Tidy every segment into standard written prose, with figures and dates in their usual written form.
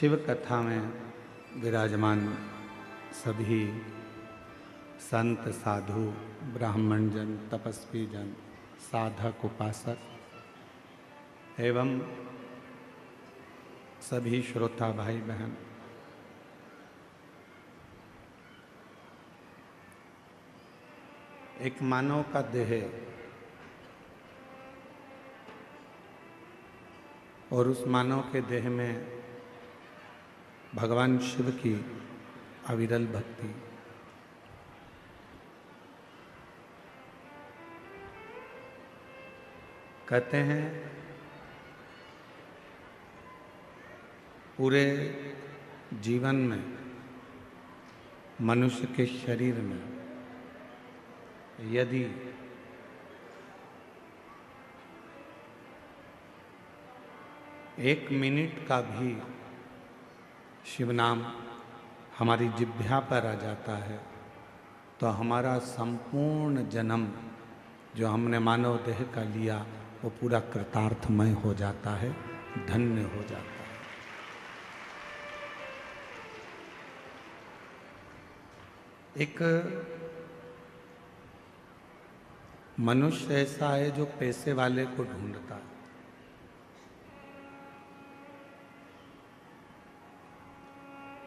शिव कथा में विराजमान सभी संत साधु ब्राह्मण जन तपस्वी जन साधक उपासक एवं सभी श्रोता भाई बहन एक मानव का देह और उस मानव के देह में भगवान शिव की अविरल भक्ति। कहते हैं पूरे जीवन में मनुष्य के शरीर में यदि एक मिनट का भी शिव नाम हमारी जिह्वा पर आ जाता है तो हमारा संपूर्ण जन्म जो हमने मानव देह का लिया वो पूरा कृतार्थमय हो जाता है, धन्य हो जाता है। एक मनुष्य ऐसा है जो पैसे वाले को ढूंढता है।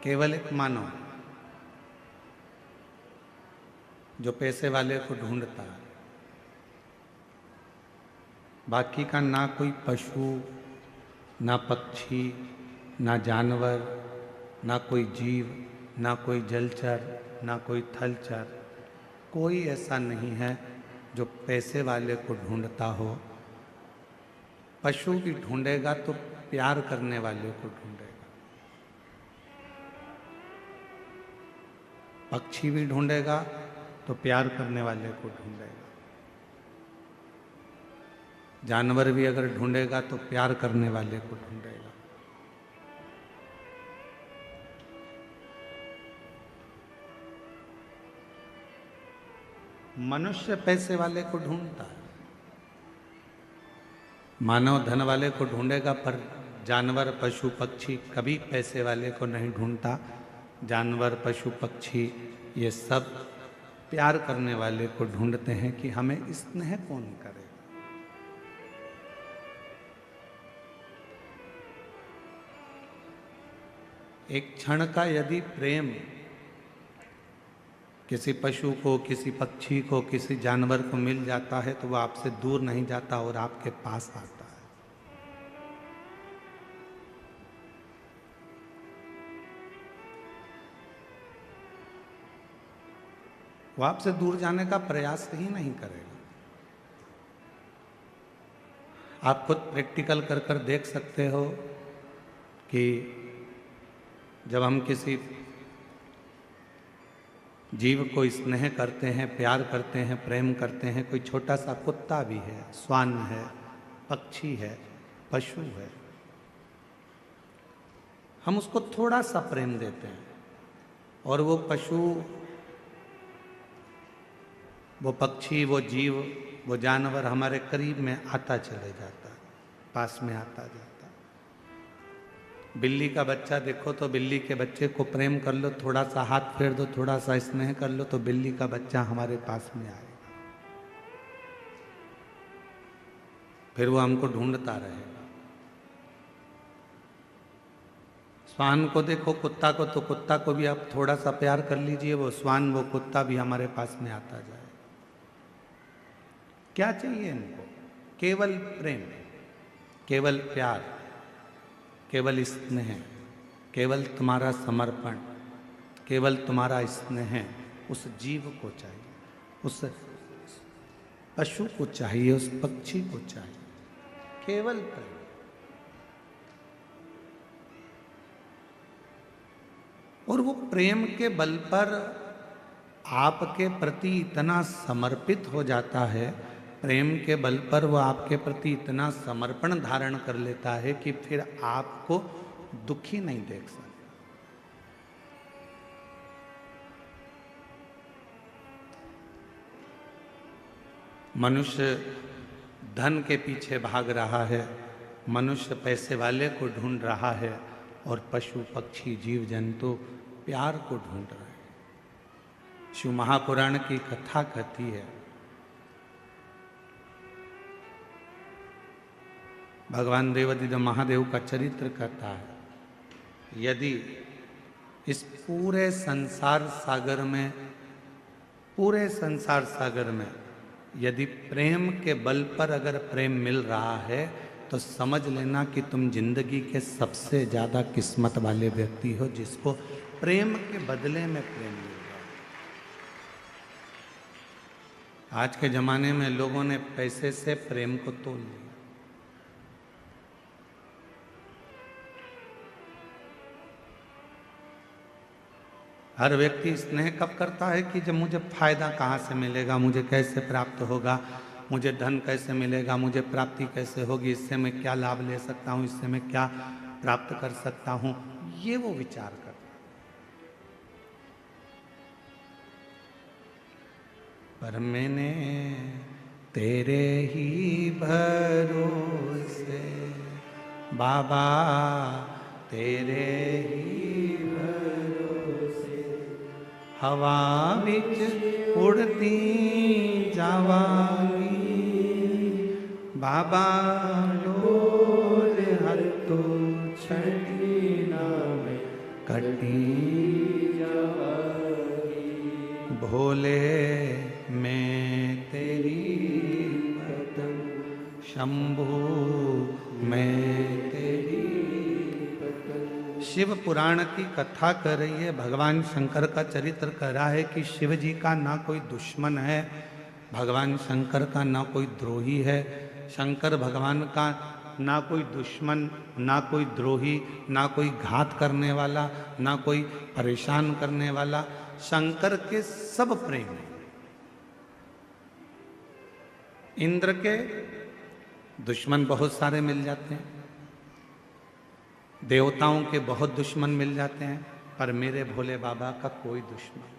केवल एक मानव जो पैसे वाले को ढूंढता है, बाकी का ना कोई पशु, ना पक्षी, ना जानवर, ना कोई जीव, ना कोई जलचर, ना कोई थलचर, कोई ऐसा नहीं है जो पैसे वाले को ढूंढता हो। पशु भी ढूंढेगा तो प्यार करने वाले को ढूंढेगा, पक्षी भी ढूंढेगा तो प्यार करने वाले को ढूंढेगा, जानवर भी अगर ढूंढेगा तो प्यार करने वाले को ढूंढेगा। मनुष्य पैसे वाले को ढूंढता है, मानव धन वाले को ढूंढेगा, पर जानवर पशु पक्षी कभी पैसे वाले को नहीं ढूंढता। जानवर पशु पक्षी ये सब प्यार करने वाले को ढूंढते हैं कि हमें स्नेह कौन करे। एक क्षण का यदि प्रेम किसी पशु को, किसी पक्षी को, किसी जानवर को मिल जाता है तो वह आपसे दूर नहीं जाता और आपके पास आता है। वो आपसे दूर जाने का प्रयास ही नहीं करेगा। आप खुद प्रैक्टिकल कर कर देख सकते हो कि जब हम किसी जीव को स्नेह करते हैं, प्यार करते हैं, प्रेम करते हैं, कोई छोटा सा कुत्ता भी है, श्वान है, पक्षी है, पशु है, हम उसको थोड़ा सा प्रेम देते हैं और वो पशु, वो पक्षी, वो जीव, वो जानवर हमारे करीब में आता चले जाता है, पास में आता जाता है। बिल्ली का बच्चा देखो तो बिल्ली के बच्चे को प्रेम कर लो, थोड़ा सा हाथ फेर दो, थोड़ा सा स्नेह कर लो तो बिल्ली का बच्चा हमारे पास में आएगा, फिर वो हमको ढूंढता रहेगा। श्वान को देखो, कुत्ता को, तो कुत्ता को भी आप थोड़ा सा प्यार कर लीजिए, वो श्वान, वो कुत्ता भी हमारे पास में आता जाए। क्या चाहिए इनको? केवल प्रेम, केवल प्यार, केवल स्नेह, केवल तुम्हारा समर्पण, केवल तुम्हारा स्नेह उस जीव को चाहिए, उस पशु को चाहिए, उस पक्षी को चाहिए, केवल प्रेम। और वो प्रेम के बल पर आपके प्रति इतना समर्पित हो जाता है, प्रेम के बल पर वो आपके प्रति इतना समर्पण धारण कर लेता है कि फिर आपको दुखी नहीं देख सकता। मनुष्य धन के पीछे भाग रहा है, मनुष्य पैसे वाले को ढूंढ रहा है और पशु पक्षी जीव जंतु प्यार को ढूंढ रहे हैं। शिव महापुराण की कथा कहती है, भगवान देवादिदेव महादेव का चरित्र कहता है, यदि इस पूरे संसार सागर में यदि प्रेम के बल पर अगर प्रेम मिल रहा है तो समझ लेना कि तुम जिंदगी के सबसे ज्यादा किस्मत वाले व्यक्ति हो, जिसको प्रेम के बदले में प्रेम मिल रहा है। आज के जमाने में लोगों ने पैसे से प्रेम को तोल लिया। हर व्यक्ति स्नेह कब करता है कि जब मुझे फायदा कहाँ से मिलेगा, मुझे कैसे प्राप्त होगा, मुझे धन कैसे मिलेगा, मुझे प्राप्ति कैसे होगी, इससे मैं क्या लाभ ले सकता हूँ, इससे मैं क्या प्राप्त कर सकता हूँ, ये वो विचार करता है। पर मैंने तेरे ही भरोसे बाबा, तेरे ही भरोसे हवा विच उड़ती जावांगी बाबा, डोर हर तो छड़ी नाम कटी जावांगी। भोले मैं तेरी पतंग, शंभू मैं तेरी पतंग। शिव पुराण की कथा कर रही है, भगवान शंकर का चरित्र कह रहा है कि शिव जी का ना कोई दुश्मन है, भगवान शंकर का ना कोई द्रोही है। शंकर भगवान का ना कोई दुश्मन, ना कोई द्रोही, ना कोई घात करने वाला, ना कोई परेशान करने वाला, शंकर के सब प्रेम है। इंद्र के दुश्मन बहुत सारे मिल जाते हैं, देवताओं के बहुत दुश्मन मिल जाते हैं, पर मेरे भोले बाबा का कोई दुश्मन,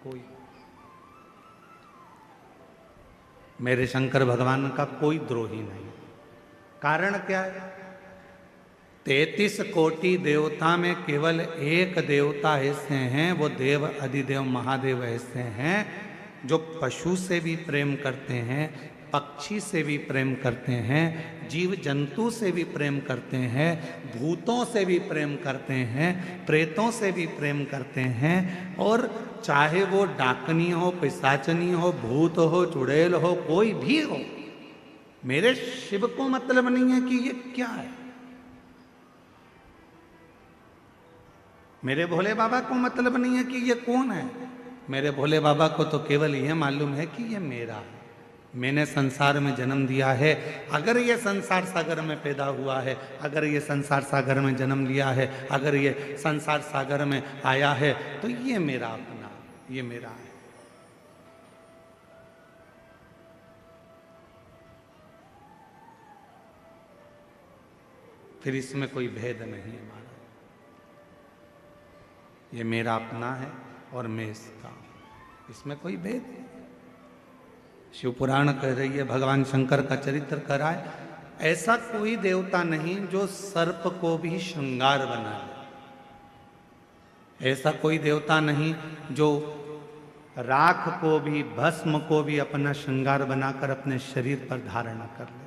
कोई, मेरे शंकर भगवान का कोई द्रोही नहीं। कारण क्या है? 33 कोटि देवता में केवल एक देवता ऐसे हैं, वो देव अधिदेव महादेव ऐसे हैं जो पशु से भी प्रेम करते हैं, पक्षी से भी प्रेम करते हैं, जीव जंतु से भी प्रेम करते हैं, भूतों से भी प्रेम करते हैं, प्रेतों से भी प्रेम करते हैं। और चाहे वो डाकनी हो, पिशाचनी हो, भूत हो, चुड़ैल हो, कोई भी हो, मेरे शिव को मतलब नहीं है कि ये क्या है। मेरे भोले बाबा को मतलब नहीं है कि ये कौन है। मेरे भोले बाबा को तो केवल यह मालूम है कि ये मेरा है, मैंने संसार में जन्म दिया है। अगर ये संसार सागर में पैदा हुआ है, अगर ये संसार सागर में जन्म लिया है, अगर ये संसार सागर में आया है, तो ये मेरा अपना, ये मेरा है। फिर इसमें कोई भेद नहीं है हमारा, ये मेरा अपना है और मैं इसका, इसमें कोई भेद नहीं। शिव पुराण कह रही है, भगवान शंकर का चरित्र कह रहा है, ऐसा कोई देवता नहीं जो सर्प को भी श्रृंगार बना ले, ऐसा कोई देवता नहीं जो राख को भी, भस्म को भी अपना श्रृंगार बनाकर अपने शरीर पर धारण कर ले।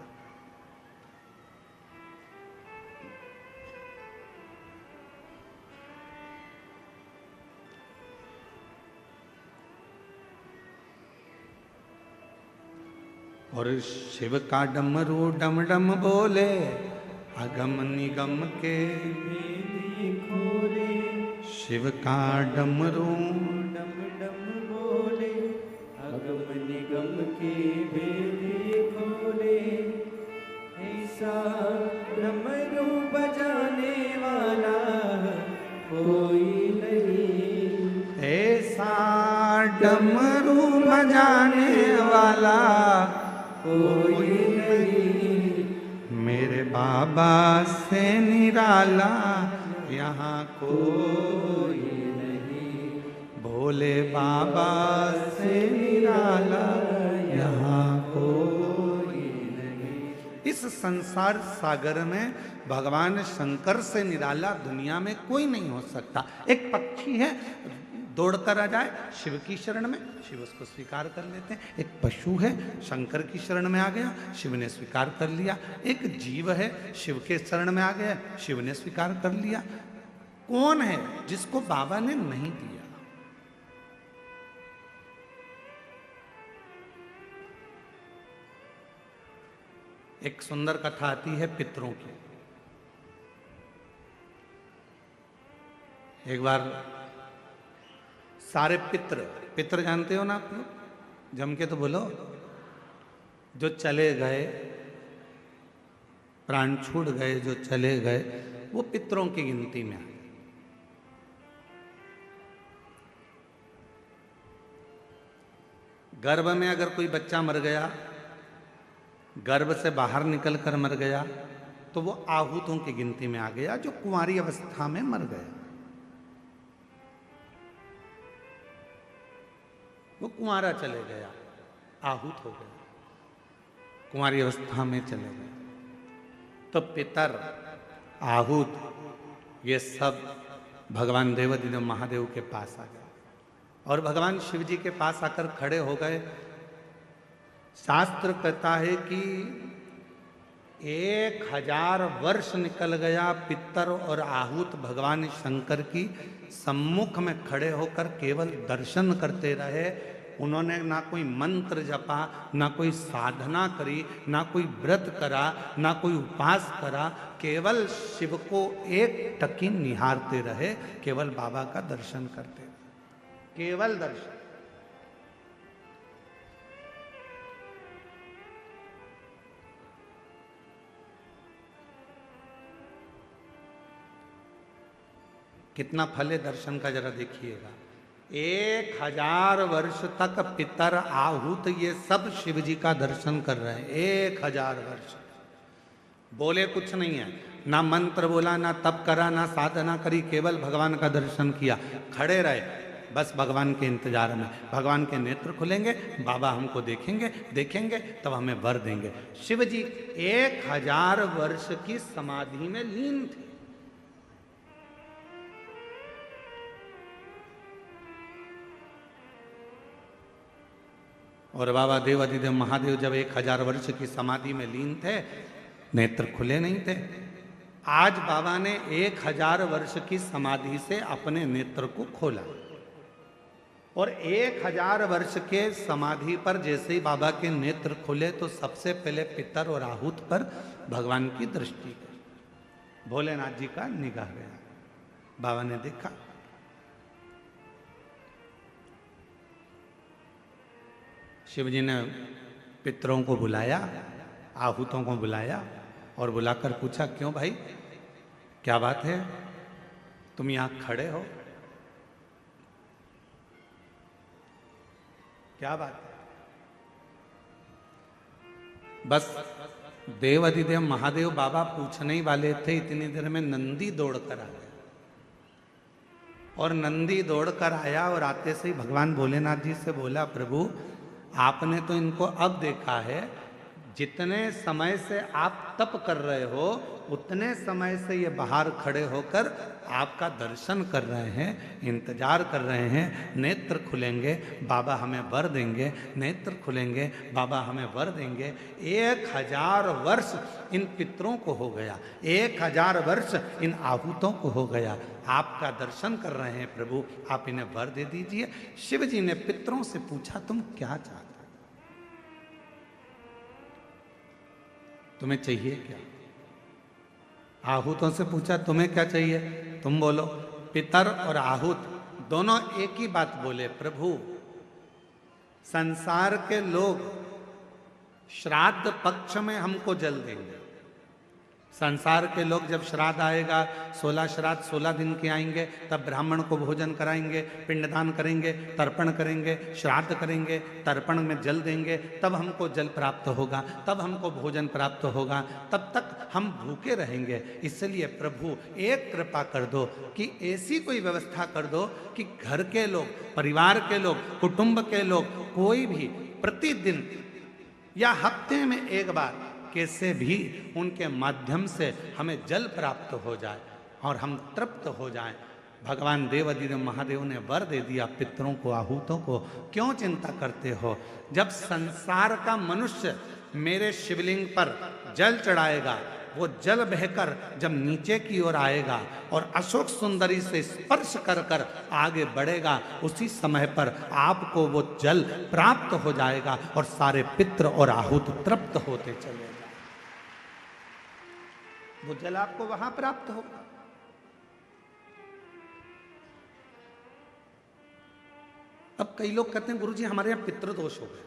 और शिव का डमरू डम डम बोले, अगम निगम के भेदी खोले। शिव का डमरू डम डम बोले, अगम निगम के भेदी खोले। ऐसा डमरू बजाने वाला कोई नहीं, ऐसा डमरू बजाने वाला कोई नहीं, मेरे बाबा से निराला यहाँ कोई नहीं, भोले बाबा से निराला यहाँ कोई नहीं। इस संसार सागर में भगवान शंकर से निराला दुनिया में कोई नहीं हो सकता। एक पक्षी है, दौड़कर आ जाए शिव की शरण में, शिव उसको स्वीकार कर लेते हैं। एक पशु है, शंकर की शरण में आ गया, शिव ने स्वीकार कर लिया। एक जीव है, शिव के शरण में आ गया, शिव ने स्वीकार कर लिया। कौन है जिसको बाबा ने नहीं दिया? एक सुंदर कथा आती है पितरों की। एक बार सारे पितर जानते हो ना आप लोग, जम के तो बोलो, जो चले गए, प्राण छूट गए, जो चले गए, वो पितरों की गिनती में आए। गर्भ में अगर कोई बच्चा मर गया, गर्भ से बाहर निकल कर मर गया, तो वो आहूतों की गिनती में आ गया, जो कुंवारी अवस्था में मर गया। वो कुंवारा चले गया, आहूत हो गया, कुंवारी अवस्था में चले गए। तो पितर, आहूत, ये सब भगवान देवाधिदेव महादेव के पास आ गए और भगवान शिव जी के पास आकर खड़े हो गए। शास्त्र कहता है कि 1000 वर्ष निकल गया, पितर और आहूत भगवान शंकर की सम्मुख में खड़े होकर केवल दर्शन करते रहे। उन्होंने ना कोई मंत्र जपा, ना कोई साधना करी, ना कोई व्रत करा, ना कोई उपास करा, केवल शिव को एक टकी निहारते रहे, केवल बाबा का दर्शन करते रहे, केवल दर्शन। कितना फल है दर्शन का, जरा देखिएगा। 1000 वर्ष तक पितर, आहूत, ये सब शिव जी का दर्शन कर रहे हैं। 1000 वर्ष बोले कुछ नहीं है, ना मंत्र बोला, ना तप करा, ना साधना करी, केवल भगवान का दर्शन किया, खड़े रहे बस भगवान के इंतजार में। भगवान के नेत्र खुलेंगे, बाबा हमको देखेंगे, देखेंगे तब हमें वर देंगे। शिव जी 1000 वर्ष की समाधि में लीन थे। और बाबा देवाधिदेव महादेव जब 1000 वर्ष की समाधि में लीन थे, नेत्र खुले नहीं थे। आज बाबा ने 1000 वर्ष की समाधि से अपने नेत्र को खोला और 1000 वर्ष के समाधि पर जैसे ही बाबा के नेत्र खुले तो सबसे पहले पितर और आहूत पर भगवान की दृष्टि गई। भोलेनाथ जी का निगाह गया, बाबा ने देखा, शिव जी ने पितरों को बुलाया, आहूतों को बुलाया और बुलाकर पूछा, क्यों भाई, क्या बात है, तुम यहां खड़े हो, क्या बात है? बस देवाधिदेव महादेव बाबा पूछने ही वाले थे, इतनी देर में नंदी दौड़कर आ गया। और नंदी दौड़कर आया और आते से ही भगवान भोलेनाथ जी से बोला, प्रभु आपने तो इनको अब देखा है, जितने समय से आप तप कर रहे हो उतने समय से ये बाहर खड़े होकर आपका दर्शन कर रहे हैं, इंतजार कर रहे हैं। नेत्र खुलेंगे, बाबा हमें वर देंगे, नेत्र खुलेंगे, बाबा हमें वर देंगे। 1000 वर्ष इन पितरों को हो गया, 1000 वर्ष इन आहूतों को हो गया, आपका दर्शन कर रहे हैं प्रभु, आप इन्हें वर दे दीजिए। शिव जी ने पितरों से पूछा, तुम क्या चाहते हो, तुम्हें चाहिए क्या? आहूतों से पूछा, तुम्हें क्या चाहिए, तुम बोलो। पितर और आहूत दोनों एक ही बात बोले, प्रभु संसार के लोग श्राद्ध पक्ष में हमको जल देंगे। संसार के लोग जब श्राद्ध आएगा, 16 श्राद्ध 16 दिन के आएंगे, तब ब्राह्मण को भोजन कराएंगे, पिंडदान करेंगे, तर्पण करेंगे, श्राद्ध करेंगे, तर्पण में जल देंगे, तब हमको जल प्राप्त होगा, तब हमको भोजन प्राप्त होगा, तब तक हम भूखे रहेंगे। इसलिए प्रभु एक कृपा कर दो कि ऐसी कोई व्यवस्था कर दो कि घर के लोग, परिवार के लोग, कुटुंब के लोग, कोई भी प्रतिदिन या हफ्ते में एक बार कैसे भी उनके माध्यम से हमें जल प्राप्त हो जाए और हम तृप्त हो जाएं। भगवान देवाधिदेव महादेव ने वर दे दिया पितरों को, आहूतों को। क्यों चिंता करते हो? जब संसार का मनुष्य मेरे शिवलिंग पर जल चढ़ाएगा, वो जल बहकर जब नीचे की ओर आएगा और अशोक सुंदरी से स्पर्श कर कर आगे बढ़ेगा, उसी समय पर आपको वो जल प्राप्त हो जाएगा और सारे पितर और आहूत तृप्त होते चले जाएंगे। वो जल आपको वहां प्राप्त होगा। अब कई लोग कहते हैं गुरुजी हमारे यहाँ पितृदोष हो गए,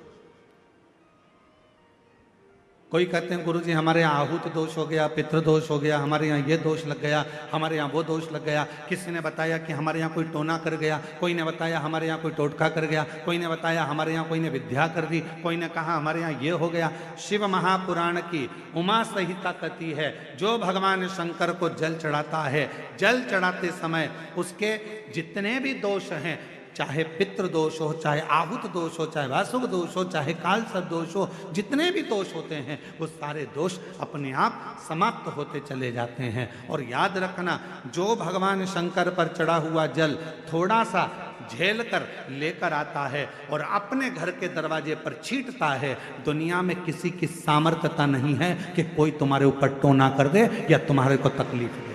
कोई कहते हैं गुरुजी हमारे यहाँ आहूत दोष हो गया, पितृदोष हो गया, हमारे यहाँ ये दोष लग गया, हमारे यहाँ वो दोष लग गया। किसी ने बताया कि हमारे यहाँ कोई टोना कर गया, कोई ने बताया हमारे यहाँ कोई टोटका कर गया, कोई ने बताया हमारे यहाँ कोई ने विद्या कर दी, कोई ने कहा हमारे यहाँ ये हो गया। शिव महापुराण की उमा संहिता कहती है, जो भगवान शंकर को जल चढ़ाता है, जल चढ़ाते समय उसके जितने भी दोष हैं, चाहे पितृ दोष हो, चाहे आहुत दोष हो, चाहे वासुक दोष हो, चाहे कालसर्प दोष हो, जितने भी दोष होते हैं वो सारे दोष अपने आप समाप्त होते चले जाते हैं। और याद रखना, जो भगवान शंकर पर चढ़ा हुआ जल थोड़ा सा झेल कर लेकर आता है और अपने घर के दरवाजे पर छींटता है, दुनिया में किसी की सामर्थ्यता नहीं है कि कोई तुम्हारे ऊपर टोना कर दे या तुम्हारे को तकलीफ दे।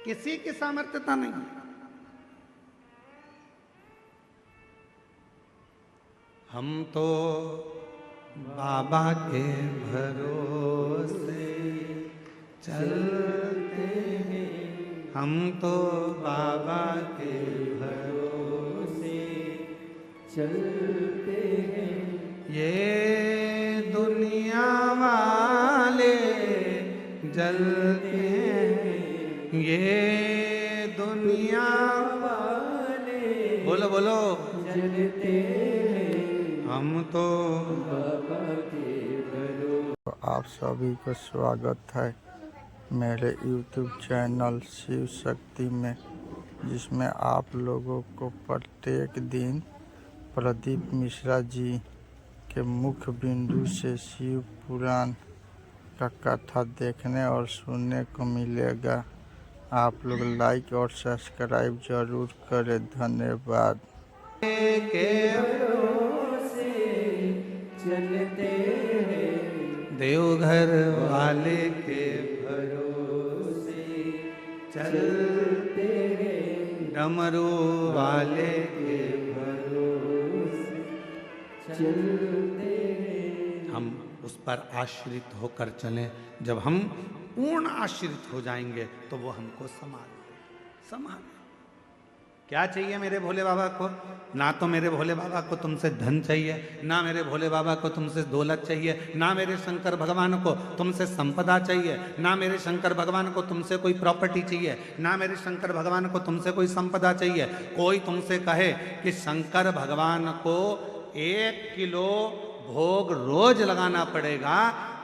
किसी की सामर्थ्यता नहीं। हम तो बाबा के भरोसे चलते हैं, हम तो बाबा के भरोसे चलते हैं। ये दुनिया वाले जलते हैं, ये दुनिया वाले बोलो बोलो जलते हैं, हम तो बाबा के भरोसे। आप सभी का स्वागत है मेरे YouTube चैनल शिव शक्ति में, जिसमें आप लोगों को प्रत्येक दिन प्रदीप मिश्रा जी के मुख्य बिंदु से शिव पुराण का कथा देखने और सुनने को मिलेगा। आप लोग लाइक और सब्सक्राइब जरूर करें। धन्यवाद। चलते देवघर वाले के भरोसे चलते, डमरू वाले के भरोसे चलते। हम उस पर आश्रित होकर चलें। जब हम पूर्ण आश्रित हो जाएंगे तो वो हमको संभाल। क्या चाहिए मेरे भोले बाबा को? ना तो मेरे भोले बाबा को तुमसे धन चाहिए, ना मेरे भोले बाबा को तुमसे दौलत चाहिए, ना मेरे शंकर भगवान को तुमसे संपदा चाहिए, ना मेरे शंकर भगवान को तुमसे कोई प्रॉपर्टी चाहिए, ना मेरे शंकर भगवान को तुमसे कोई संपदा चाहिए। कोई तुमसे कहे कि शंकर भगवान को 1 किलो भोग रोज लगाना पड़ेगा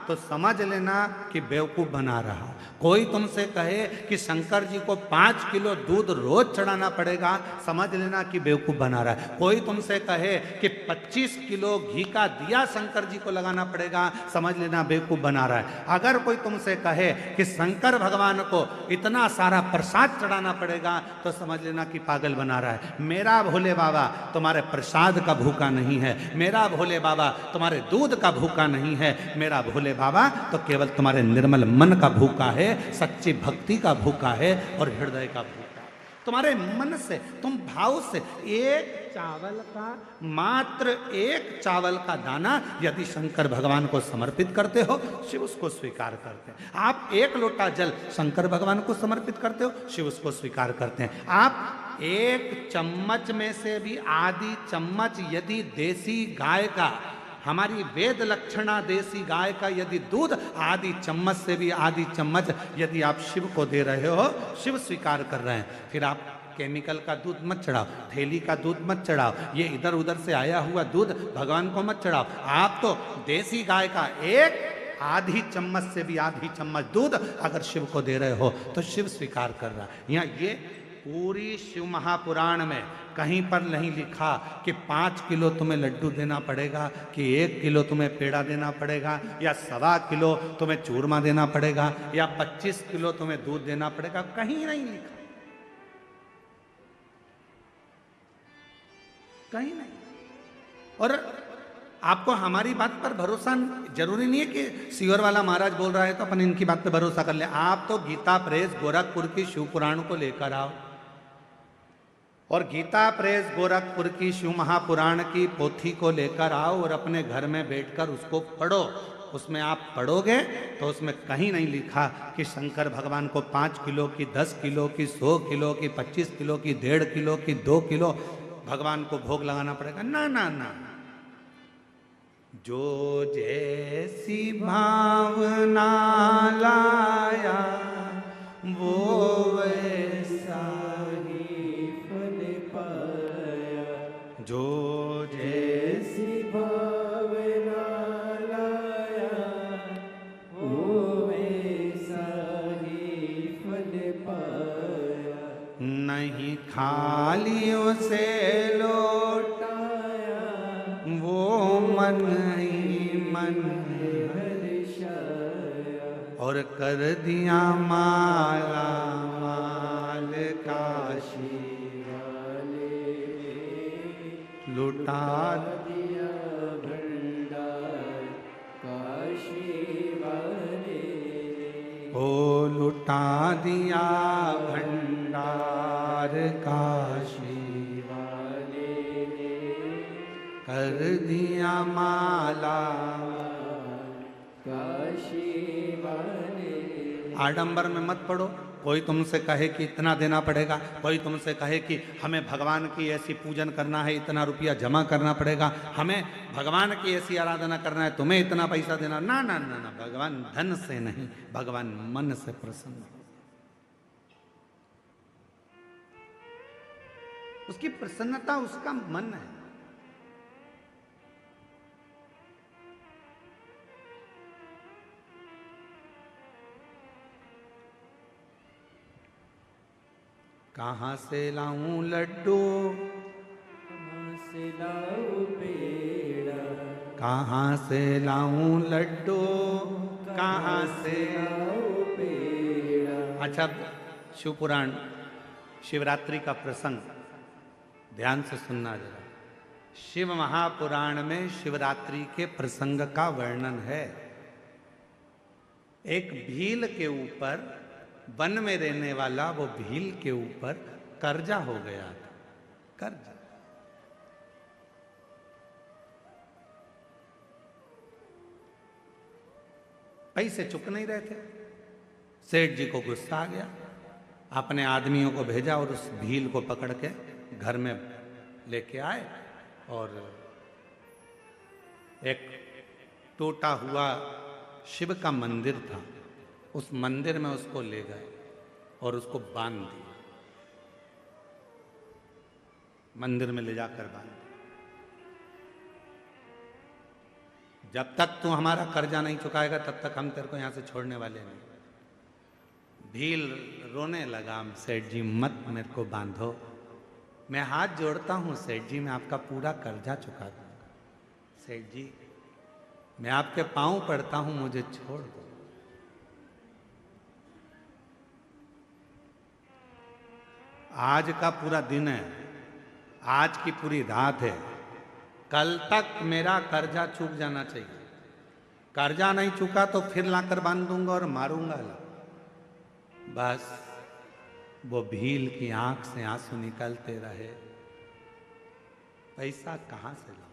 तो समझ लेना कि बेवकूफ़ बना रहा। कोई तुमसे कहे कि शंकर जी को 5 किलो दूध रोज चढ़ाना पड़ेगा, समझ लेना कि बेवकूफ़ बना रहा है। कोई तुमसे कहे कि 25 किलो घी का दिया शंकर जी को लगाना पड़ेगा, समझ लेना बेवकूफ़ बना रहा है। अगर कोई तुमसे कहे कि शंकर भगवान को इतना सारा प्रसाद चढ़ाना पड़ेगा तो समझ लेना कि पागल बना रहा है। मेरा भोले बाबा तुम्हारे प्रसाद का भूखा नहीं है, मेरा भोले बाबा तुम्हारे दूध का भूखा नहीं है, मेरा भोले बाबा तो केवल तुम्हारे निर्मल मन का भूखा है, सच्ची भक्ति का भूखा है और हृदय का भूखा है। तुम्हारे मन से, तुम भाव से एक चावल का, मात्र एक चावल का दाना यदि शंकर भगवान को समर्पित करते हो, शिव उसको स्वीकार करते हैं। आप 1 लोटा जल शंकर भगवान को समर्पित करते हो, शिव उसको स्वीकार करते हैं। आप 1 चम्मच में से भी आधी चम्मच यदि देसी गाय का, हमारी वेद लक्षणा देसी गाय का यदि दूध आधी चम्मच से भी आधी चम्मच यदि आप शिव को दे रहे हो, शिव स्वीकार कर रहे हैं। फिर आप केमिकल का दूध मत चढ़ाओ, थैली का दूध मत चढ़ाओ, ये इधर उधर से आया हुआ दूध भगवान को मत चढ़ाओ। आप तो देसी गाय का 1 आधी चम्मच से भी आधी चम्मच दूध अगर शिव को दे रहे हो तो शिव स्वीकार कर रहा है। यहाँ ये पूरी शिव महापुराण में कहीं पर नहीं लिखा कि 5 किलो तुम्हें लड्डू देना पड़ेगा, कि 1 किलो तुम्हें पेड़ा देना पड़ेगा, या 1.25 किलो तुम्हें चूरमा देना पड़ेगा, या 25 किलो तुम्हें दूध देना पड़ेगा। कहीं नहीं लिखा, कहीं नहीं। और आपको हमारी बात पर भरोसा जरूरी नहीं है कि सीवर वाला महाराज बोल रहा है तो अपन इनकी बात पे भरोसा कर ले। आप तो गीता प्रेस गोरखपुर की शिव पुराण को लेकर आओ, और गीता प्रेस गोरखपुर की शिव महापुराण की पोथी को लेकर आओ और अपने घर में बैठकर उसको पढ़ो। उसमें आप पढ़ोगे तो उसमें कहीं नहीं लिखा कि शंकर भगवान को 5 किलो की, 10 किलो की, 100 किलो की, 25 किलो की, 1.5 किलो की, 2 किलो भगवान को भोग लगाना पड़ेगा। ना ना ना, जो जैसी भावना लाया वो वैसा ही फल पाया। जो जैसी भावना लाया वो वैसा ही फल पाया। नहीं खाली उसे लौटाया वो मन ही मन हर्षाया। और कर दिया माला माल काशी वाले, लुटा दिया भंडार काशी वाले। ओ लुटा दिया भंडार काशी वाले, कर दिया माला काशी वाले। आडंबर में मत पड़ो। कोई तुमसे कहे कि इतना देना पड़ेगा, कोई तुमसे कहे कि हमें भगवान की ऐसी पूजन करना है, इतना रुपया जमा करना पड़ेगा, हमें भगवान की ऐसी आराधना करना है, तुम्हें इतना पैसा देना। ना ना ना ना, भगवान धन से नहीं, भगवान मन से प्रसन्न। उसकी प्रसन्नता उसका मन है। कहाँ से लाऊं लड्डू, कहाँ से लाऊं पेड़ा, कहाँ से लाऊं लड्डू, कहाँ से लाऊं पेड़ा। अच्छा, शिव पुराण शिवरात्रि का प्रसंग ध्यान से सुनना जरा। शिव महापुराण में शिवरात्रि के प्रसंग का वर्णन है। एक भील के ऊपर, वन में रहने वाला वो भील के ऊपर कर्जा हो गया था। कर्जा, पैसे चुक नहीं रहे थे। सेठ जी को गुस्सा आ गया, अपने आदमियों को भेजा और उस भील को पकड़ के घर में लेके आए और एक टूटा हुआ शिव का मंदिर था, उस मंदिर में उसको ले गए और उसको बांध दिया। मंदिर में ले जाकर बांध दिया। जब तक तू हमारा कर्जा नहीं चुकाएगा तब तक हम तेरे को यहां से छोड़ने वाले नहीं। भील रोने लगा, सेठ जी मत मेरे को बांधो, मैं हाथ जोड़ता हूं सेठ जी, मैं आपका पूरा कर्जा चुका दूंगा। सेठ जी मैं आपके पांव पड़ता हूं, मुझे छोड़ दो। आज का पूरा दिन है, आज की पूरी रात है, कल तक मेरा कर्जा चूक जाना चाहिए। कर्जा नहीं चुका तो फिर लाकर बांध दूंगा और मारूंगा। बस वो भील की आंख से आंसू निकलते रहे। पैसा कहां से लाऊं?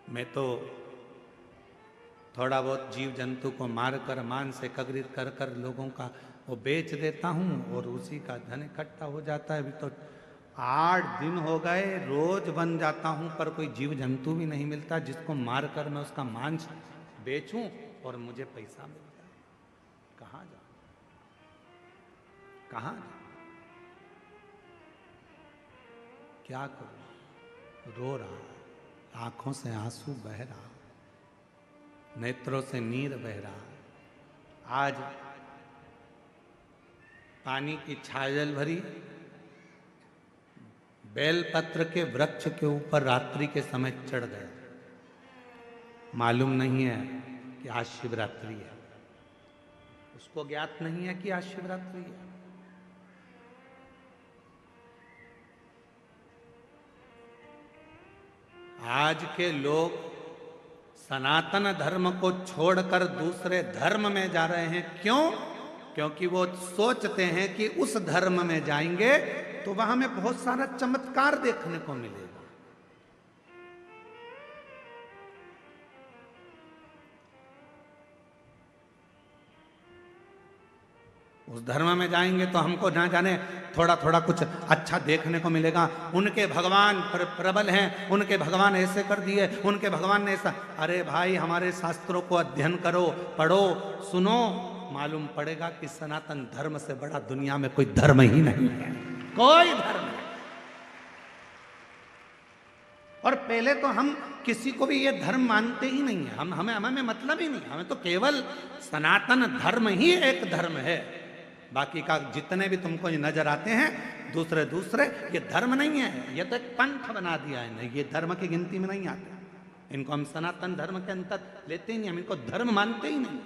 मैं तो थोड़ा बहुत जीव जंतु को मारकर, मांस एकत्रित कर कर लोगों का वो बेच देता हूं और उसी का धन इकट्ठा हो जाता है। अभी तो 8 दिन हो गए, रोज बन जाता हूं पर कोई जीव जंतु भी नहीं मिलता जिसको मारकर मैं उसका मांस बेचूं और मुझे पैसा मिल जाए। कहां जाऊं, कहां जाऊं, क्या करूं? रो रहा, आंखों से आंसू बह रहा, नेत्रों से नीर बह रहा। आज पानी की छाजल भरी, बेलपत्र के वृक्ष के ऊपर रात्रि के समय चढ़ गया। मालूम नहीं है कि आज शिवरात्रि है, उसको ज्ञात नहीं है कि आज शिवरात्रि है। आज के लोग सनातन धर्म को छोड़कर दूसरे धर्म में जा रहे हैं। क्यों? क्योंकि वो सोचते हैं कि उस धर्म में जाएंगे तो वहां हमें बहुत सारा चमत्कार देखने को मिलेगा। उस धर्म में जाएंगे तो हमको ना जाने थोड़ा थोड़ा कुछ अच्छा देखने को मिलेगा। उनके भगवान प्रबल हैं, उनके भगवान ऐसे कर दिए, उनके भगवान ने ऐसा। अरे भाई, हमारे शास्त्रों को अध्ययन करो, पढ़ो, सुनो, मालूम पड़ेगा कि सनातन धर्म से बड़ा दुनिया में कोई धर्म ही नहीं है, कोई धर्म नहीं। और पहले तो हम किसी को भी ये धर्म मानते ही नहीं है, हमें मतलब ही नहीं, हमें तो केवल सनातन धर्म ही एक धर्म है। बाकी का जितने भी तुमको नजर आते हैं दूसरे दूसरे, ये धर्म नहीं है, ये तो एक पंथ बना दिया है। नहीं, ये धर्म की गिनती में नहीं आते। इनको हम सनातन धर्म के अंतर लेते ही नहीं, हम इनको धर्म मानते ही नहीं।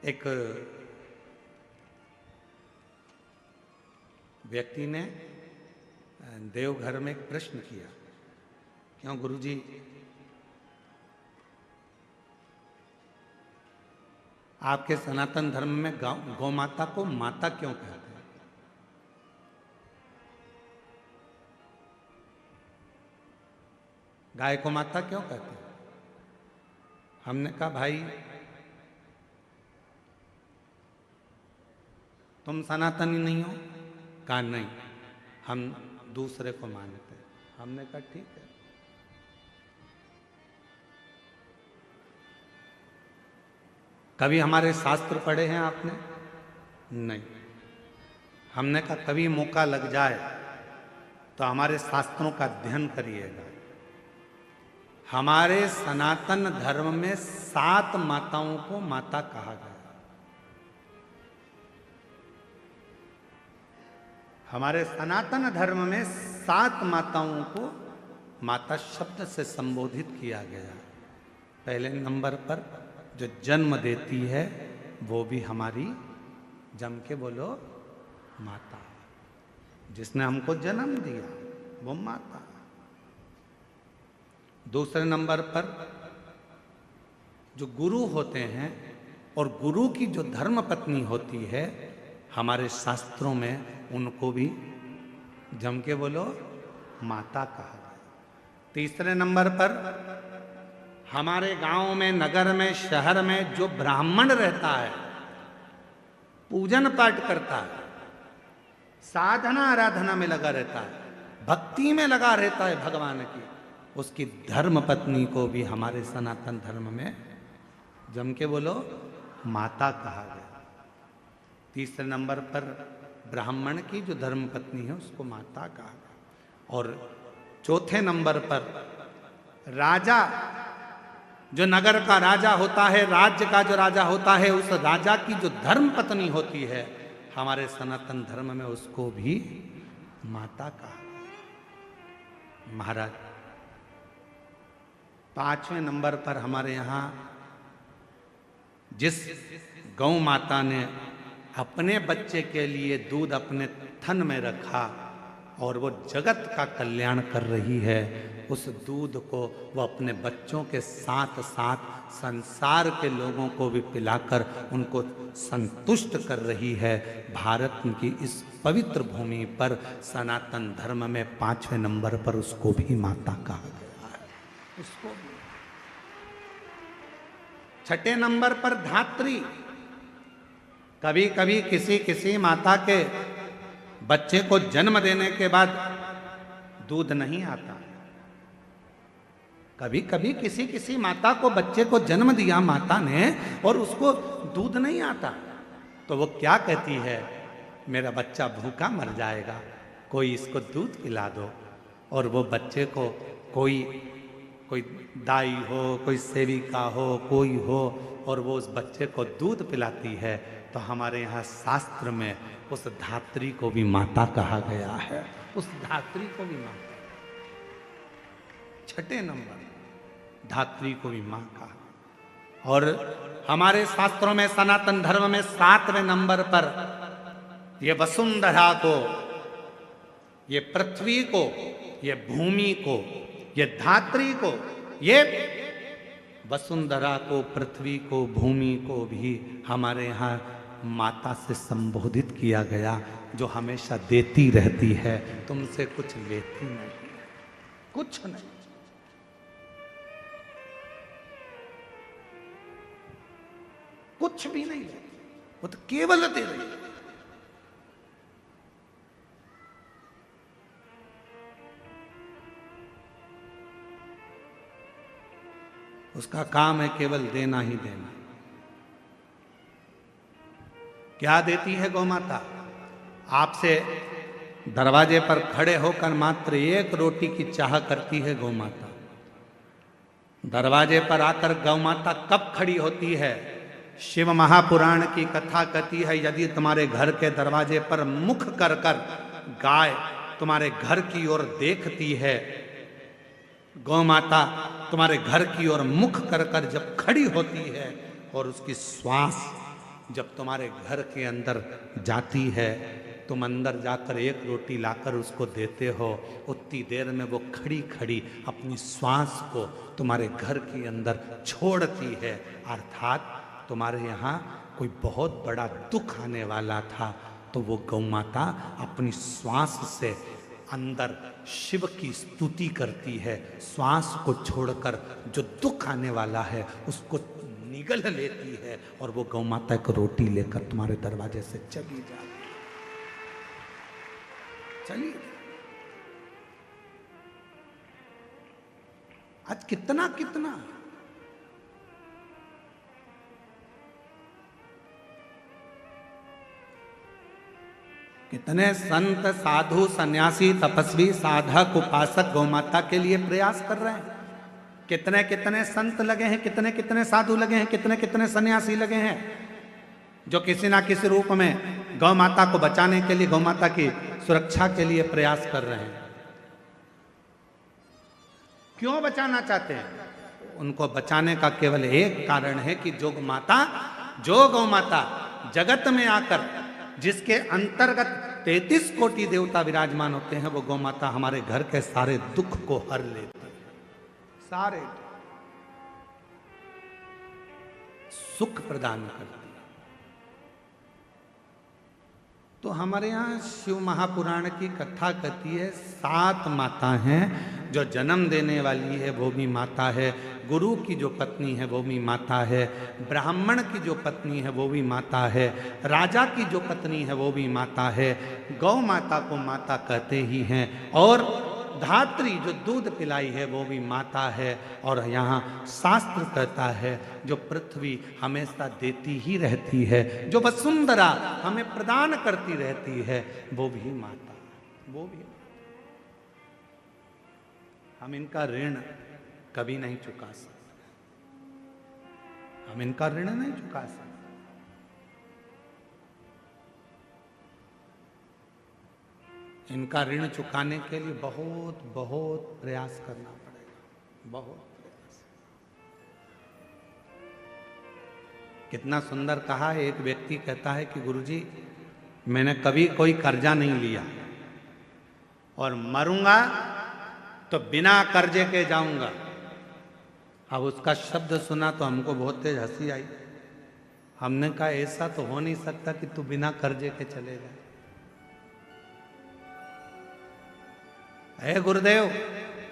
एक व्यक्ति ने देवघर में एक प्रश्न किया, क्यों गुरुजी, आपके सनातन धर्म में गौ माता को माता क्यों कहते हैं? गाय को माता क्यों कहते हैं? हमने कहा भाई, तुम सनातनी नहीं हो? कहा नहीं, हम दूसरे को मानते हैं। हमने कहा ठीक है। कभी हमारे शास्त्र पढ़े हैं आपने? नहीं। हमने कहा कभी मौका लग जाए तो हमारे शास्त्रों का अध्ययन करिएगा। हमारे सनातन धर्म में 7 माताओं को माता कहा गया। हमारे सनातन धर्म में 7 माताओं को माता शब्द से संबोधित किया गया। पहले नंबर पर जो जन्म देती है वो भी हमारी, जम के बोलो, माता। जिसने हमको जन्म दिया वो माता। दूसरे नंबर पर जो गुरु होते हैं और गुरु की जो धर्म पत्नी होती है, हमारे शास्त्रों में उनको भी जम के बोलो माता कहा गया। तीसरे नंबर पर हमारे गांव में, नगर में, शहर में जो ब्राह्मण रहता है, पूजन पाठ करता है, साधना आराधना में लगा रहता है, भक्ति में लगा रहता है भगवान की, उसकी धर्म पत्नी को भी हमारे सनातन धर्म में जम के बोलो माता कहा गया। तीसरे नंबर पर ब्राह्मण की जो धर्म पत्नी है उसको माता कहा गया। और चौथे नंबर पर राजा, जो नगर का राजा होता है, राज्य का जो राजा होता है, उस राजा की जो धर्म पत्नी होती है हमारे सनातन धर्म में, उसको भी माता कहा गया। महाराज, 5वें नंबर पर हमारे यहाँ जिस गौ माता ने अपने बच्चे के लिए दूध अपने थन में रखा और वो जगत का कल्याण कर रही है, उस दूध को वो अपने बच्चों के साथ साथ संसार के लोगों को भी पिलाकर उनको संतुष्ट कर रही है। भारत की इस पवित्र भूमि पर सनातन धर्म में 5वें नंबर पर उसको भी माता कहा गया है। उसको 6ठे नंबर पर धात्री। कभी कभी किसी माता के बच्चे को जन्म देने के बाद दूध नहीं आता, कभी कभी किसी किसी माता को बच्चे को जन्म दिया माता ने और उसको दूध नहीं आता, तो वो क्या कहती है, मेरा बच्चा भूखा मर जाएगा, कोई इसको दूध पिला दो। और वो बच्चे को कोई दाई हो, कोई सेविका हो, कोई हो, और वो उस बच्चे को दूध पिलाती है। तो हमारे यहाँ शास्त्र में उस धात्री को भी माता कहा गया है, उस धात्री को भी माता। छठे नंबर धात्री को भी मां कहा। और हमारे शास्त्रों में, सनातन धर्म में 7वें नंबर पर ये वसुंधरा को, ये पृथ्वी को, ये भूमि को, ये धात्री को, ये वसुंधरा को, पृथ्वी को, भूमि को भी हमारे यहाँ माता से संबोधित किया गया, जो हमेशा देती रहती है, तुमसे कुछ लेती नहीं, कुछ नहीं। कुछ भी नहीं है, वो तो केवल दे रही है। उसका काम है केवल देना ही देना। क्या देती है गौ माता? आपसे दरवाजे पर खड़े होकर मात्र एक रोटी की चाह करती है गौ माता। दरवाजे पर आकर गौ माता कब खड़ी होती है? शिव महापुराण की कथा कहती है, यदि तुम्हारे घर के दरवाजे पर मुख कर कर गाय तुम्हारे घर की ओर देखती है, गौ माता तुम्हारे घर की ओर मुख कर कर जब खड़ी होती है और उसकी श्वास जब तुम्हारे घर के अंदर जाती है, तुम अंदर जाकर एक रोटी लाकर उसको देते हो, उतनी देर में वो खड़ी खड़ी अपनी श्वास को तुम्हारे घर के अंदर छोड़ती है। अर्थात तुम्हारे यहाँ कोई बहुत बड़ा दुख आने वाला था, तो वो गौ माता अपनी श्वास से अंदर शिव की स्तुति करती है, श्वास को छोड़कर जो दुख आने वाला है उसको निगल लेती है, और वो गौ माता एक रोटी लेकर तुम्हारे दरवाजे से चली जाती है। चलिए, आज कितना कितना कितने संत, साधु, सन्यासी, तपस्वी, साधक, उपासक गौ माता के लिए प्रयास कर रहे हैं। कितने कितने संत लगे हैं, कितने कितने साधु लगे हैं, कितने कितने सन्यासी लगे हैं, जो किसी ना किसी रूप में गौ माता को बचाने के लिए, गौ माता की सुरक्षा के लिए प्रयास कर रहे हैं। क्यों बचाना चाहते हैं? उनको बचाने का केवल एक कारण है कि जो गौ माता जगत में आकर, जिसके अंतर्गत 33 कोटि देवता विराजमान होते हैं, वो गौ माता हमारे घर के सारे दुख को हर लेती है, सारे सुख प्रदान करती है। तो हमारे यहाँ शिव महापुराण की कथा कहती है, 7 माता हैं। जो जन्म देने वाली है वो भी माता है, गुरु की जो पत्नी है वो भी माता है, ब्राह्मण की जो पत्नी है वो भी माता है, राजा की जो पत्नी है वो भी माता है। गौ माता को माता कहते ही हैं, और धात्री जो दूध पिलाई है वो भी माता है। और यहाँ शास्त्र कहता है, जो पृथ्वी हमेशा देती ही रहती है, जो वसुंधरा हमें प्रदान करती रहती है, वो भी माता, वो भी। हम इनका ऋण कभी नहीं चुका सकते, हम इनका ऋण नहीं चुका सकते। इनका ऋण चुकाने के लिए बहुत बहुत प्रयास करना पड़ेगा, बहुत प्रयास। कितना सुंदर कहा है, एक व्यक्ति कहता है कि गुरुजी, मैंने कभी कोई कर्जा नहीं लिया और मरूंगा तो बिना कर्जे के जाऊंगा। अब उसका शब्द सुना तो हमको बहुत तेज हंसी आई। हमने कहा ऐसा तो हो नहीं सकता कि तू बिना कर्जे के चलेगा। हे गुरुदेव,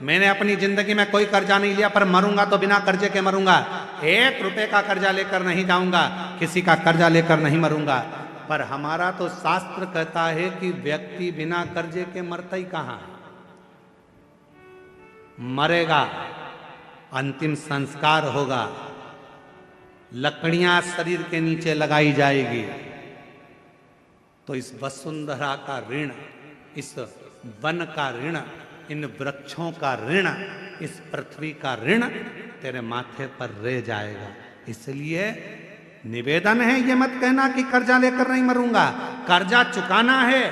मैंने अपनी जिंदगी में कोई कर्जा नहीं लिया, पर मरूंगा तो बिना कर्जे के मरूंगा। 1 रुपए का कर्जा लेकर नहीं जाऊंगा, किसी का कर्जा लेकर नहीं मरूंगा। पर हमारा तो शास्त्र कहता है कि व्यक्ति बिना कर्जे के मरता ही कहाँ है, मरेगा अंतिम संस्कार होगा, लकड़ियां शरीर के नीचे लगाई जाएगी, तो इस वसुंधरा का ऋण, इस वन का ऋण, इन वृक्षों का ऋण, इस पृथ्वी का ऋण तेरे माथे पर रह जाएगा। इसलिए निवेदन है, ये मत कहना कि कर्जा लेकर नहीं मरूंगा। कर्जा चुकाना है,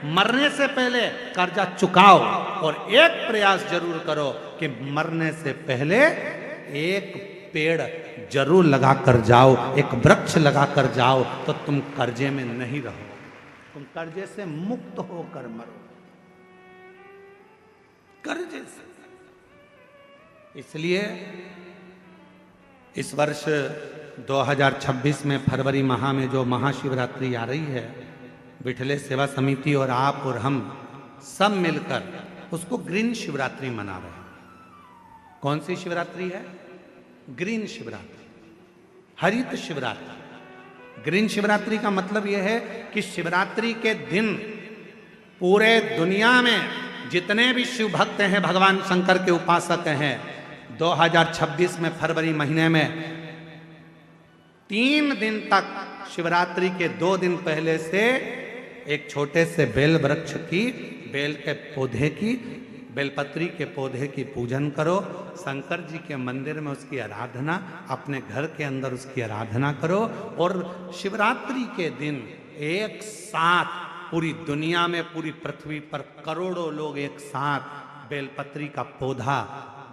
मरने से पहले कर्जा चुकाओ, और एक प्रयास जरूर करो कि मरने से पहले एक पेड़ जरूर लगा कर जाओ, एक वृक्ष लगा कर जाओ, तो तुम कर्जे में नहीं रहो, तुम कर्जे से मुक्त होकर मरो, कर्जे से। इसलिए इस वर्ष 2026 में फरवरी माह में जो महाशिवरात्रि आ रही है, विठले सेवा समिति और आप और हम सब मिलकर उसको ग्रीन शिवरात्रि मना रहे हैं। कौन सी शिवरात्रि है? ग्रीन शिवरात्रि, हरित शिवरात्रि। ग्रीन शिवरात्रि का मतलब यह है कि शिवरात्रि के दिन पूरे दुनिया में जितने भी शिव भक्त हैं, भगवान शंकर के उपासक हैं, 2026 में फरवरी महीने में 3 दिन तक शिवरात्रि के 2 दिन पहले से एक छोटे से बेल वृक्ष की, बेल के पौधे की, बेलपत्री के पौधे की पूजन करो, शंकर जी के मंदिर में उसकी आराधना, अपने घर के अंदर उसकी आराधना करो, और शिवरात्रि के दिन एक साथ पूरी दुनिया में, पूरी पृथ्वी पर करोड़ों लोग एक साथ बेलपत्री का पौधा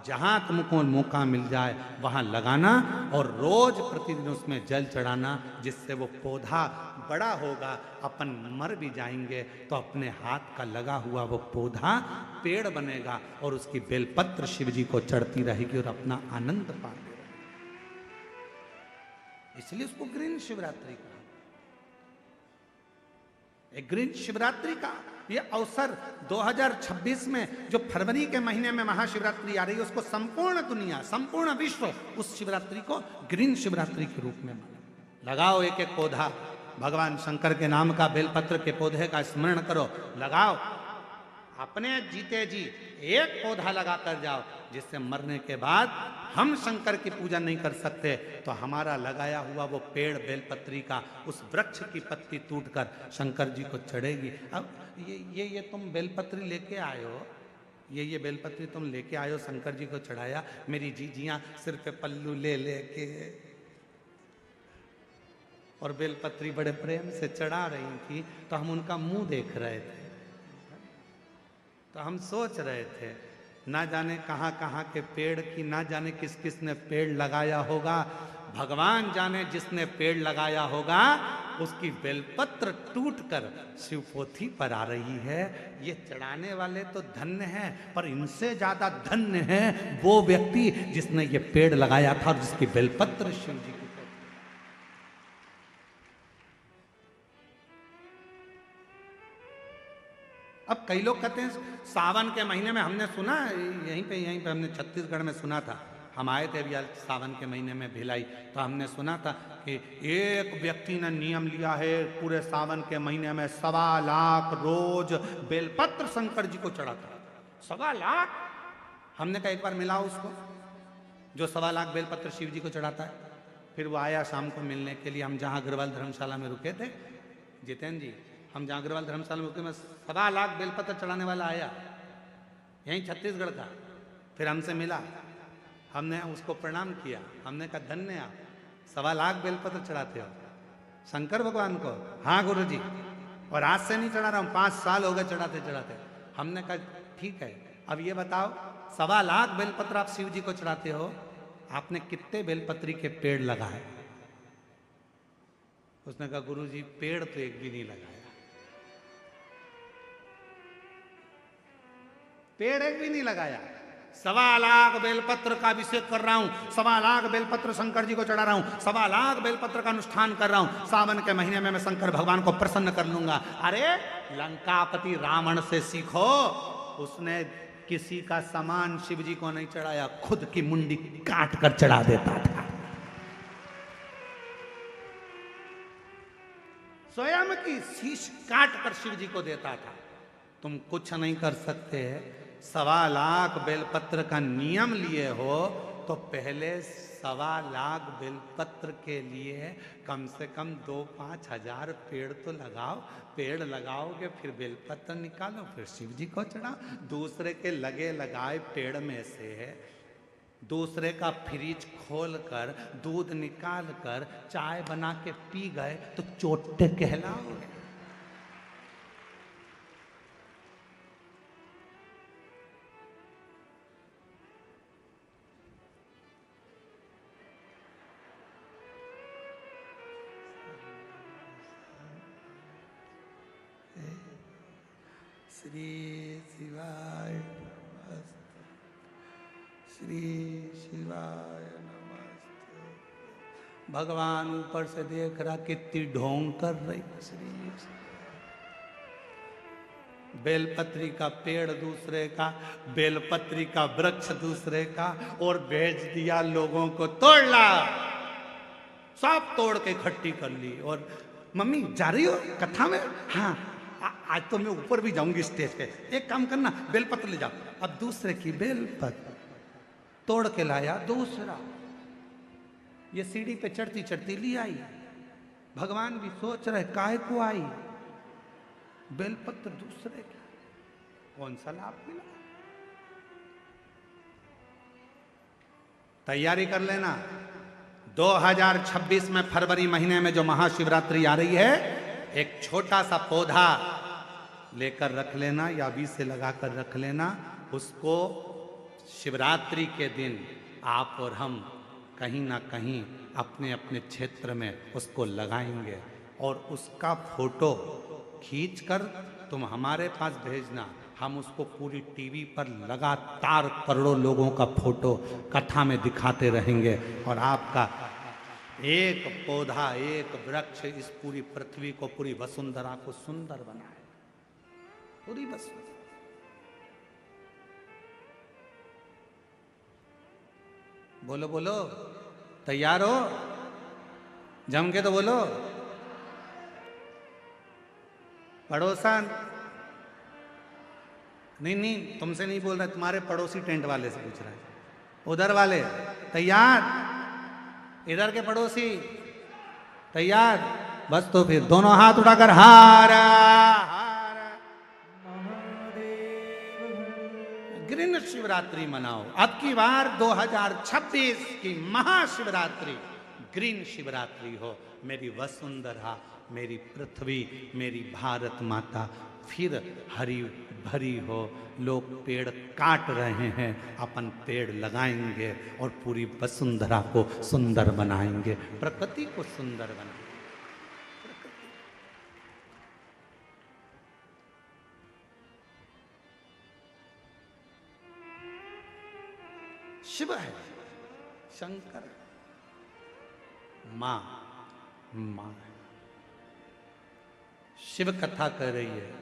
जहां तुमको मौका मिल जाए वहां लगाना, और रोज प्रतिदिन उसमें जल चढ़ाना, जिससे वो पौधा बड़ा होगा। अपन मर भी जाएंगे तो अपने हाथ का लगा हुआ वो पौधा पेड़ बनेगा, और उसकी बेलपत्र शिव जी को चढ़ती रहेगी और अपना आनंद पाते रहेंगे। इसलिए उसको ग्रीन शिवरात्रि कहा। एक ग्रीन शिवरात्रि का ये अवसर 2026 में जो फरवरी के महीने में महाशिवरात्रि आ रही है, उसको संपूर्ण दुनिया, संपूर्ण विश्व उस शिवरात्रि को ग्रीन शिवरात्रि के रूप में माने। लगाओ एक एक पौधा, भगवान शंकर के नाम का बेलपत्र के पौधे का स्मरण करो, लगाओ, अपने जीते जी एक पौधा लगा कर जाओ, जिससे मरने के बाद हम शंकर की पूजा नहीं कर सकते तो हमारा लगाया हुआ वो पेड़ बेलपत्री का, उस वृक्ष की पत्ती टूटकर शंकर जी को चढ़ेगी। अब ये तुम बेलपत्री लेके आए हो, ये बेलपत्री तुम लेके आए हो, शंकर जी को चढ़ाया, मेरी जीजियां सिर पे पल्लू ले लेके और बेलपत्री बड़े प्रेम से चढ़ा रही थी, तो हम उनका मुंह देख रहे थे, तो हम सोच रहे थे ना जाने कहाँ कहाँ के पेड़ की, ना जाने किस किस ने पेड़ लगाया होगा, भगवान जाने जिसने पेड़ लगाया होगा उसकी बेलपत्र टूटकर शिवपोथी पर आ रही है। ये चढ़ाने वाले तो धन्य हैं, पर इनसे ज्यादा धन्य है वो व्यक्ति जिसने ये पेड़ लगाया था और जिसकी बेलपत्र शिव जी की। अब कई लोग कहते हैं सावन के महीने में, हमने सुना यहीं पे हमने छत्तीसगढ़ में सुना था, हम आए थे अभी सावन के महीने में भिलाई, तो हमने सुना था कि एक व्यक्ति ने नियम लिया है पूरे सावन के महीने में 1.25 लाख रोज बेलपत्र शंकर जी को चढ़ाता। 1.25 लाख! हमने कहा एक बार मिलाओ उसको जो 1.25 लाख बेलपत्र शिव जी को चढ़ाता है। फिर वो आया शाम को मिलने के लिए, हम जहाँ अग्रवाल धर्मशाला में रुके थे, जितेंद्र जी, हम जहाँ अग्रवाल धर्मशाला में रुके में 1.25 लाख बेलपत्र चढ़ाने वाला आया, यहीं छत्तीसगढ़ का। फिर हमसे मिला, हमने उसको प्रणाम किया, हमने कहा धन्य आप, 1.25 लाख बेलपत्र चढ़ाते हो शंकर भगवान को। हाँ गुरु जी, और आज से नहीं चढ़ा रहा हूँ, 5 साल हो गए चढ़ाते चढ़ाते। हमने कहा ठीक है, अब ये बताओ 1.25 लाख बेलपत्र आप शिव जी को चढ़ाते हो, आपने कितने बेलपत्री के पेड़ लगाए? उसने कहा गुरु जी पेड़ तो एक भी नहीं लगाया, पेड़ एक भी नहीं लगाया। 1.25 लाख बेलपत्र का अभिषेक कर रहा हूं, 1.25 लाख बेलपत्र शंकर जी को चढ़ा रहा हूं, 1.25 लाख बेलपत्र का अनुष्ठान कर रहा हूं, सावन के महीने में मैं शंकर भगवान को प्रसन्न कर लूंगा। अरे लंकापति रावण से सीखो, उसने किसी का सामान शिव जी को नहीं चढ़ाया, खुद की मुंडी काट कर चढ़ा देता था, स्वयं की शीश काट कर शिव जी को देता था। तुम कुछ नहीं कर सकते, 1.25 लाख बेलपत्र का नियम लिए हो, तो पहले 1.25 बेलपत्र के लिए कम से कम 2-5 हजार पेड़ तो लगाओ। पेड़ लगाओगे फिर बेलपत्र निकालो, फिर शिव जी को चढ़ाओ। दूसरे के लगे लगाए पेड़ में से दूसरे का फ्रिज खोल कर दूध निकाल कर चाय बना के पी गए तो चोटे कहलाओगे। श्री शिवाय नमस्ते, श्री शिवाय नमस्ते। भगवान ऊपर से देख रहा कितनी ढोंग कर रही। श्री बेलपत्री का पेड़ दूसरे का, बेलपत्री का वृक्ष दूसरे का, और भेज दिया लोगों को तोड़ ला। सब तोड़ के इकट्ठी कर ली। और मम्मी जा रही हो कथा में? हाँ आज तो मैं ऊपर भी जाऊंगी स्टेज पे। एक काम करना, बेलपत्र ले जाओ। अब दूसरे की बेलपत्र तोड़ के लाया दूसरा। ये सीढ़ी पे चढ़ती चढ़ती ली आई। भगवान भी सोच रहे काहे को आई, बेलपत्र दूसरे की, कौन सा लाभ मिला। तैयारी कर लेना, 2026 में फरवरी महीने में जो महाशिवरात्रि आ रही है, एक छोटा सा पौधा लेकर रख लेना या बीज से लगाकर रख लेना। उसको शिवरात्रि के दिन आप और हम कहीं ना कहीं अपने अपने क्षेत्र में उसको लगाएंगे, और उसका फोटो खींचकर तुम हमारे पास भेजना। हम उसको पूरी टीवी पर लगातार करोड़ों लोगों का फोटो कथा में दिखाते रहेंगे, और आपका एक पौधा एक वृक्ष इस पूरी पृथ्वी को, पूरी वसुंधरा को सुंदर बनाए। पूरी वसुंधरा। बोलो बोलो, तैयार हो? जम के तो बोलो। पड़ोसन नहीं तुमसे नहीं बोल रहा, तुम्हारे पड़ोसी टेंट वाले से पूछ रहा है। उधर वाले तैयार? इधर के पड़ोसी तैयार? बस तो फिर दोनों हाथ उठाकर हारा हारा ग्रीन शिवरात्रि मनाओ। अब की बार 2026 की महाशिवरात्रि ग्रीन शिवरात्रि हो। मेरी वसुंधरा, मेरी पृथ्वी, मेरी भारत माता फिर हरी भरी हो। लोग पेड़ काट रहे हैं, अपन पेड़ लगाएंगे और पूरी वसुंधरा को सुंदर बनाएंगे, प्रकृति को सुंदर बनाएंगे। शिव है, शंकर मां मां है। शिव कथा कर रही है,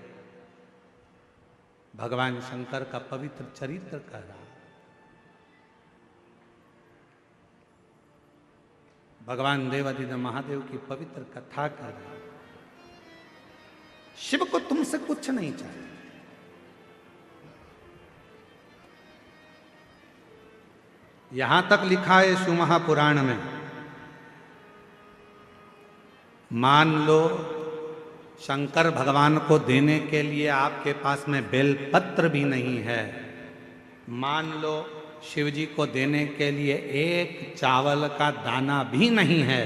भगवान शंकर का पवित्र चरित्र कर रहा है। भगवान देवादिदेव महादेव की पवित्र कथा कर रहा है। शिव को तुमसे कुछ नहीं चाहिए। यहां तक लिखा है शिव महापुराण में, मान लो शंकर भगवान को देने के लिए आपके पास में बेलपत्र भी नहीं है, मान लो शिव जी को देने के लिए एक चावल का दाना भी नहीं है,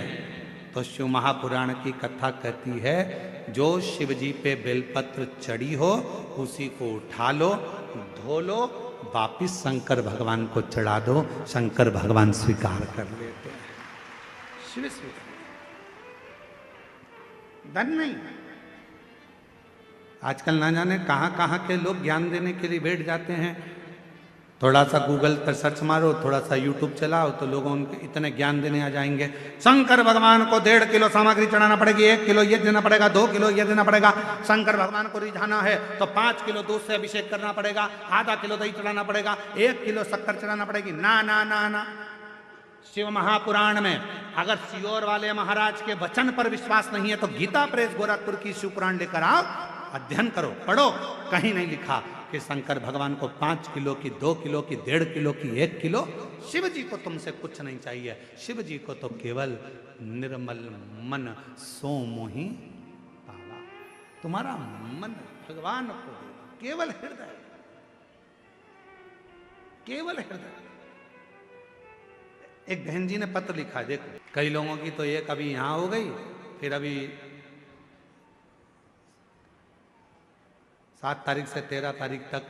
तो शिव महापुराण की कथा कहती है जो शिव जी पे बेलपत्र चढ़ी हो उसी को उठा लो, धो लो, वापिस शंकर भगवान को चढ़ा दो। शंकर भगवान स्वीकार कर लेते हैं। शिव स्वीकार धन नहीं। आजकल ना जाने कहां कहां के लोग ज्ञान देने के लिए बैठ जाते हैं। थोड़ा सा गूगल पर सर्च मारो, थोड़ा सा यूट्यूब चलाओ, तो लोगों उनके इतने ज्ञान देने आ जाएंगे। शंकर भगवान को 1.5 किलो सामग्री चढ़ाना पड़ेगी, 1 किलो ये देना पड़ेगा, 2 किलो ये देना पड़ेगा। शंकर भगवान को रिझाना है तो 5 किलो दूध से अभिषेक करना पड़ेगा, आधा किलो दही चढ़ाना पड़ेगा, 1 किलो शक्कर चढ़ाना पड़ेगी। ना ना ना ना, शिव महापुराण में अगर सियोर वाले महाराज के वचन पर विश्वास नहीं है तो गीता प्रेस गोरखपुर की शिव पुराण लेकर आओ, अध्ययन करो, पढ़ो। कहीं नहीं लिखा कि शंकर भगवान को 5 किलो की, 2 किलो की, 1.5 किलो की, 1 किलो शिव जी को तुमसे कुछ नहीं चाहिए, शिव जी को तो केवल निर्मल मन सो मोहि पावा। तुम्हारा मन भगवान को दे, केवल हृदय, केवल हृदय। एक बहन जी ने पत्र लिखा, देखो कई लोगों की तो एक अभी यहां हो गई, फिर अभी 7 तारीख से 13 तारीख तक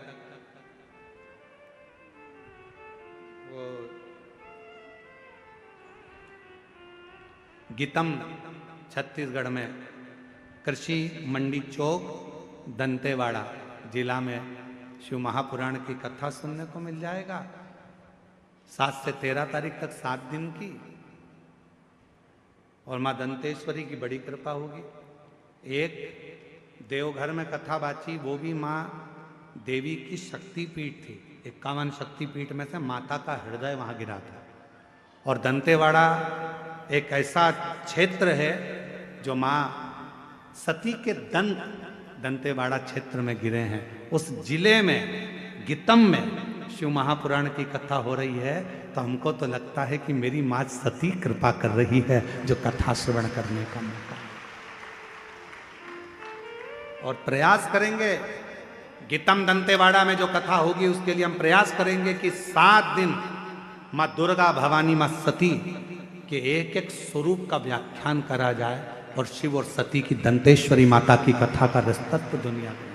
वो गीतम छत्तीसगढ़ में कृषि मंडी चौक दंतेवाड़ा जिला में शिव महापुराण की कथा सुनने को मिल जाएगा। 7 से 13 तारीख तक 7 दिन की, और मां दंतेश्वरी की बड़ी कृपा होगी। एक देवघर में कथा बाची, वो भी मां देवी की शक्तिपीठ थी, 51 शक्तिपीठ में से माता का हृदय वहां गिरा था। और दंतेवाड़ा एक ऐसा क्षेत्र है जो मां सती के दंतेवाड़ा क्षेत्र में गिरे हैं। उस जिले में गीतम में शिव महापुराण की कथा हो रही है, तो हमको तो लगता है कि मेरी मां सती कृपा कर रही है जो कथा श्रवण करने का मौका। और प्रयास करेंगे, गीतम दंतेवाड़ा में जो कथा होगी उसके लिए हम प्रयास करेंगे कि 7 दिन मां दुर्गा भवानी मां सती के एक एक स्वरूप का व्याख्यान करा जाए, और शिव और सती की दंतेश्वरी माता की कथा का रसतत्व दुनिया में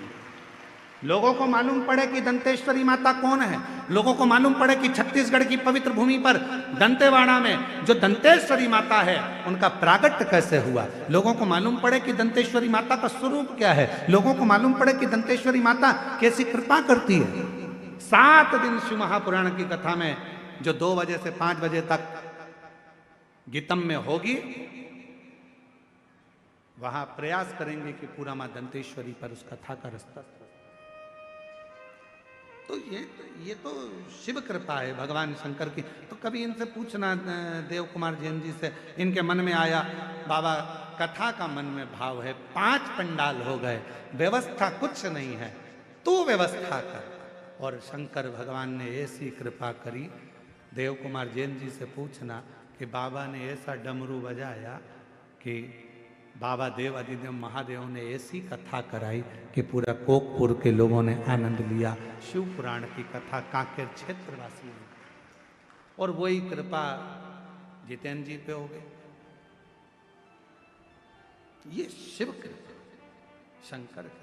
लोगों को मालूम पड़े कि दंतेश्वरी माता कौन है, लोगों को मालूम पड़े कि छत्तीसगढ़ की पवित्र भूमि पर दंतेवाड़ा में जो दंतेश्वरी माता है उनका प्रागट्य कैसे हुआ, लोगों को मालूम पड़े कि दंतेश्वरी माता का स्वरूप क्या है, लोगों को मालूम पड़े कि दंतेश्वरी माता कैसी कृपा करती है। 7 दिन शिव महापुराण की कथा में जो 2 बजे से 5 बजे तक गीतम में होगी, वहां प्रयास करेंगे कि पूरा मां दंतेश्वरी पर उस कथा का रस्तत्व। तो ये तो शिव कृपा है भगवान शंकर की। तो कभी इनसे पूछना, देव कुमार जैन जी से, इनके मन में आया बाबा कथा का मन में भाव है, 5 पंडाल हो गए, व्यवस्था कुछ नहीं है, तू व्यवस्था कर। और शंकर भगवान ने ऐसी कृपा करी, देव कुमार जैन जी से पूछना कि बाबा ने ऐसा डमरू बजाया कि बाबा देव अधिदेव महादेव ने ऐसी कथा कराई कि पूरा कोकपुर के लोगों ने आनंद लिया। शिव पुराण की कथा कांकेर क्षेत्रवासियों ने, और वही कृपा जितेंद्र जी पे हो गई। ये शिव कृपा, शंकर कृपा।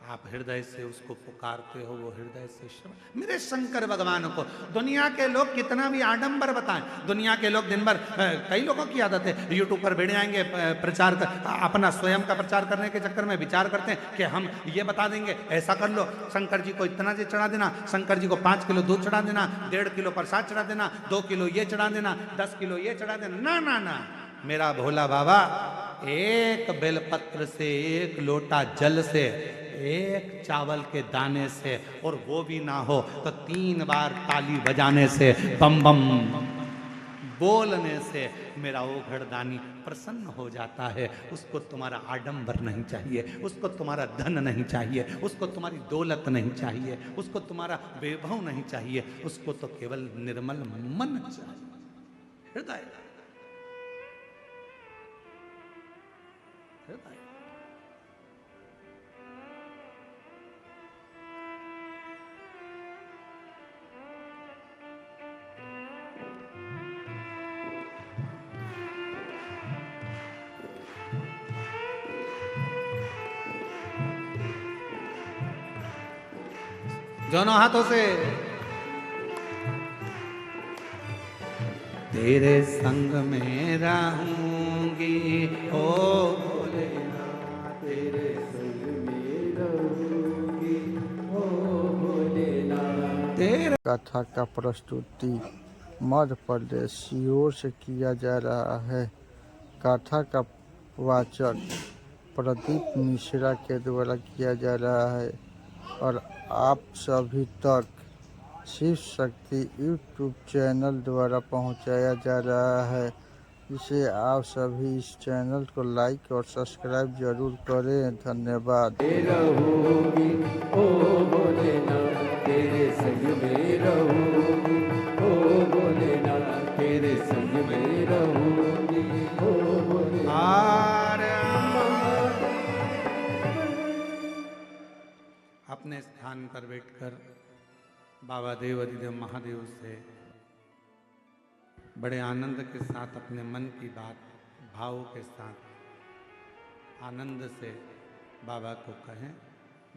आप हृदय से उसको पुकारते हो, वो हृदय से शिव। मेरे शंकर भगवान को दुनिया के लोग कितना भी आडंबर बताएं, दुनिया के लोग दिन भर, कई लोगों की आदत है यूट्यूब पर भिड़ आएंगे, प्रचार अपना स्वयं का प्रचार करने के चक्कर में विचार करते हैं कि हम ये बता देंगे, ऐसा कर लो, शंकर जी को इतना ये चढ़ा देना, शंकर जी को 5 किलो दूध चढ़ा देना, 1.5 किलो प्रसाद चढ़ा देना, 2 किलो ये चढ़ा देना, 10 किलो ये चढ़ा देना। ना ना ना, मेरा भोला बाबा एक बेलपत्र से, एक लोटा जल से, एक चावल के दाने से, और वो भी ना हो तो 3 बार ताली बजाने से, बम बम बोलने से मेरा वो घरदानी प्रसन्न हो जाता है। उसको तुम्हारा आडंबर नहीं चाहिए, उसको तुम्हारा धन नहीं चाहिए, उसको तुम्हारी दौलत नहीं चाहिए, उसको तुम्हारा वैभव नहीं चाहिए, उसको तो केवल निर्मल मन चाहिए, हृदय हृदय। दोनों हाथों से तेरे संग में रहूंगी, ओ भोलेनाथ तेरे संग में रहूंगी, ओ भोलेनाथ। तेरे कथा का प्रस्तुति मध्य प्रदेश सीहोर से किया जा रहा है। कथा का वाचक प्रदीप मिश्रा के द्वारा किया जा रहा है, और आप सभी तक शिव शक्ति यूट्यूब चैनल द्वारा पहुंचाया जा रहा है। इसे आप सभी इस चैनल को लाइक और सब्सक्राइब जरूर करें। धन्यवाद। रहोगी ओ भोलेनाथ बाबा देव अधिदेव महादेव से बड़े आनंद के साथ अपने मन की बात भाव के साथ आनंद से बाबा को कहें,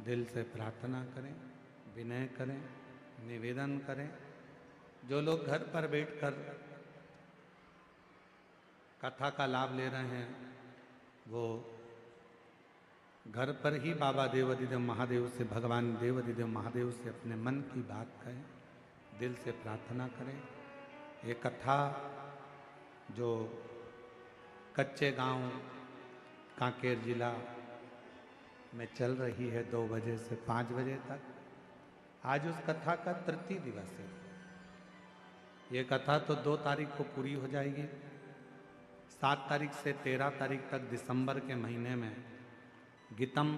दिल से प्रार्थना करें, विनय करें, निवेदन करें। जो लोग घर पर बैठकर कथा का लाभ ले रहे हैं वो घर पर ही बाबा देव अधिदेव महादेव से, भगवान देव अधिदेव महादेव से अपने मन की बात कहें, दिल से प्रार्थना करें। ये कथा जो कच्चे गांव कांकेर जिला में चल रही है 2 बजे से 5 बजे तक, आज उस कथा का तृतीय दिवस है। ये कथा तो 2 तारीख को पूरी हो जाएगी। 7 तारीख से 13 तारीख तक दिसंबर के महीने में गीतम